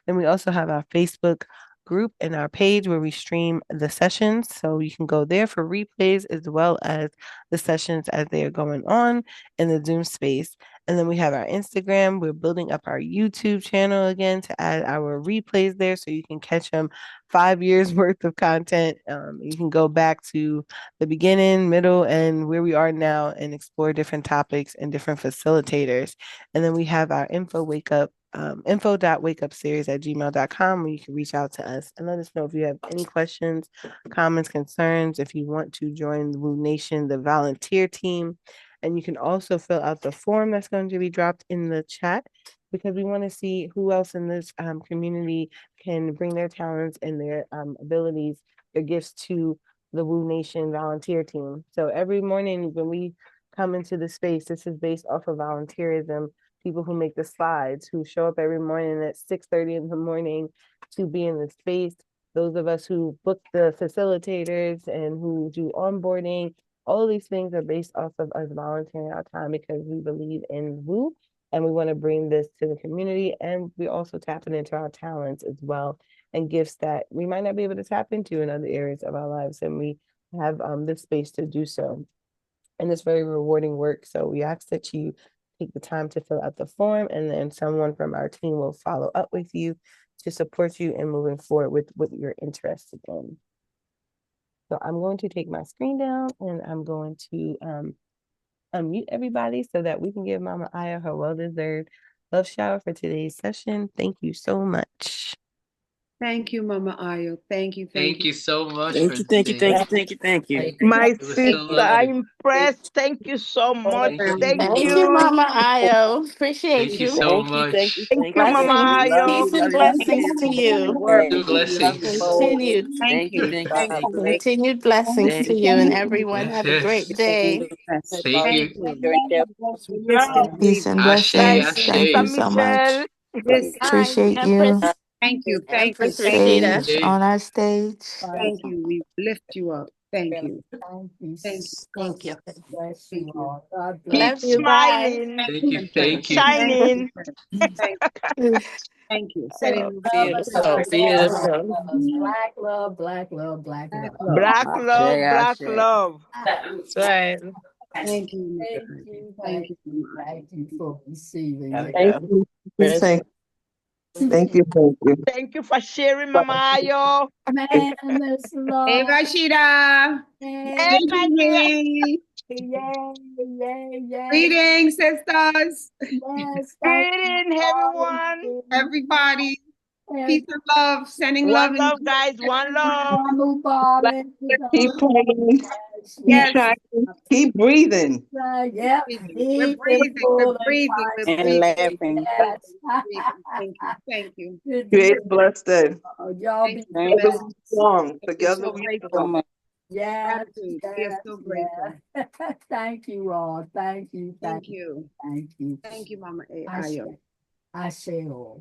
And we also have our Facebook group and our page where we stream the sessions. So you can go there for replays as well as the sessions as they are going on in the Zoom space. And then we have our Instagram. We're building up our YouTube channel again to add our replays there so you can catch them 5 years worth of content. You can go back to the beginning, middle, and where we are now and explore different topics and different facilitators. And then we have our info.wakeupseries@gmail.com, where you can reach out to us and let us know if you have any questions, comments, concerns, if you want to join the Woo Nation, the volunteer team. And you can also fill out the form that's going to be dropped in the chat, because we want to see who else in this community can bring their talents and their abilities, their gifts to the Woo Nation volunteer team. So every morning when we come into the space, this is based off of volunteerism. People who make the slides, who show up every morning at 6:30 in the morning to be in the space. Those of us who book the facilitators and who do onboarding, all of these things are based off of us volunteering our time because we believe in Woo And we want to bring this to the community, and we also tapping into our talents as well and gifts that we might not be able to tap into in other areas of our lives. And we have this space to do so. And it's very rewarding work. So we ask that you take the time to fill out the form, and then someone from our team will follow up with you to support you in moving forward with what you're interested in. So I'm going to take my screen down, and I'm going to unmute everybody so that we can give Mama Aya her well-deserved love shower for today's session. Thank you so much. Thank you, Mama Ayo. Thank you. Thank you so much Thank for you, thank you, today. thank you. you. My It was so sister, lovely. I'm impressed. Thank you so much. Thank you. Thank Thank you, you. Mama Ayo. Appreciate Thank you you. so Thank you, thank you, much. thank you, Mama Blessings, Ayo. peace, and blessings to you. Two blessings. Continued, Thank you, thank you, thank you. continued blessings to you and everyone. Yes, Have a great yes. day. Thank you. Peace and Ashe, My blessings. Thank sister you Ashe. so much. Michelle. Appreciate you. Empress, thank you. Thank you. Empress Thank you. Rashida Hey, on our stage. Thank you. We lift you up. Thank you. Thank you. Thank you. Thank you. Bless Thank you you. all. God Keep bless Love you. you. Bye. smiling, thank you. keep Thank you. Thank you. shining. Thank Thank you. Sending So you beautiful. Love, Beautiful. black love, black love, black back love. love. Black love, black love. That's right. Thank you. Thank Mama. you, Thank thank you. you, Mama. thank you for receiving it. Thank you. Thank thank you. Thank you. Thank you for sharing, Mama Ayo. Man, this Hey, love. Rashida. Hey, Hey, Hey, my dear. Julie. yay, yay, yay. Greetings, sisters. Yes, thank you, Greeting, everyone. Barbara. Everybody. Yes, Peace and love. Sending love One and love, guys. One love. Mama Barbara. Keep praying. Keep yes. shining. Keep breathing. Yep, We're deep and breathing. We're full and breathing. We're constant. breathing. Yes. Breathing. Thank you. Thank you. Good Create deal. a blessed day. Y'all Thank be you for Together that. we strong. We're Together so we grateful. strong. yes, Gratitude. We are yes, so grateful. yes. Thank you all. Thank you, Thank you. thank you. Thank you, Mama I Ayo. say all.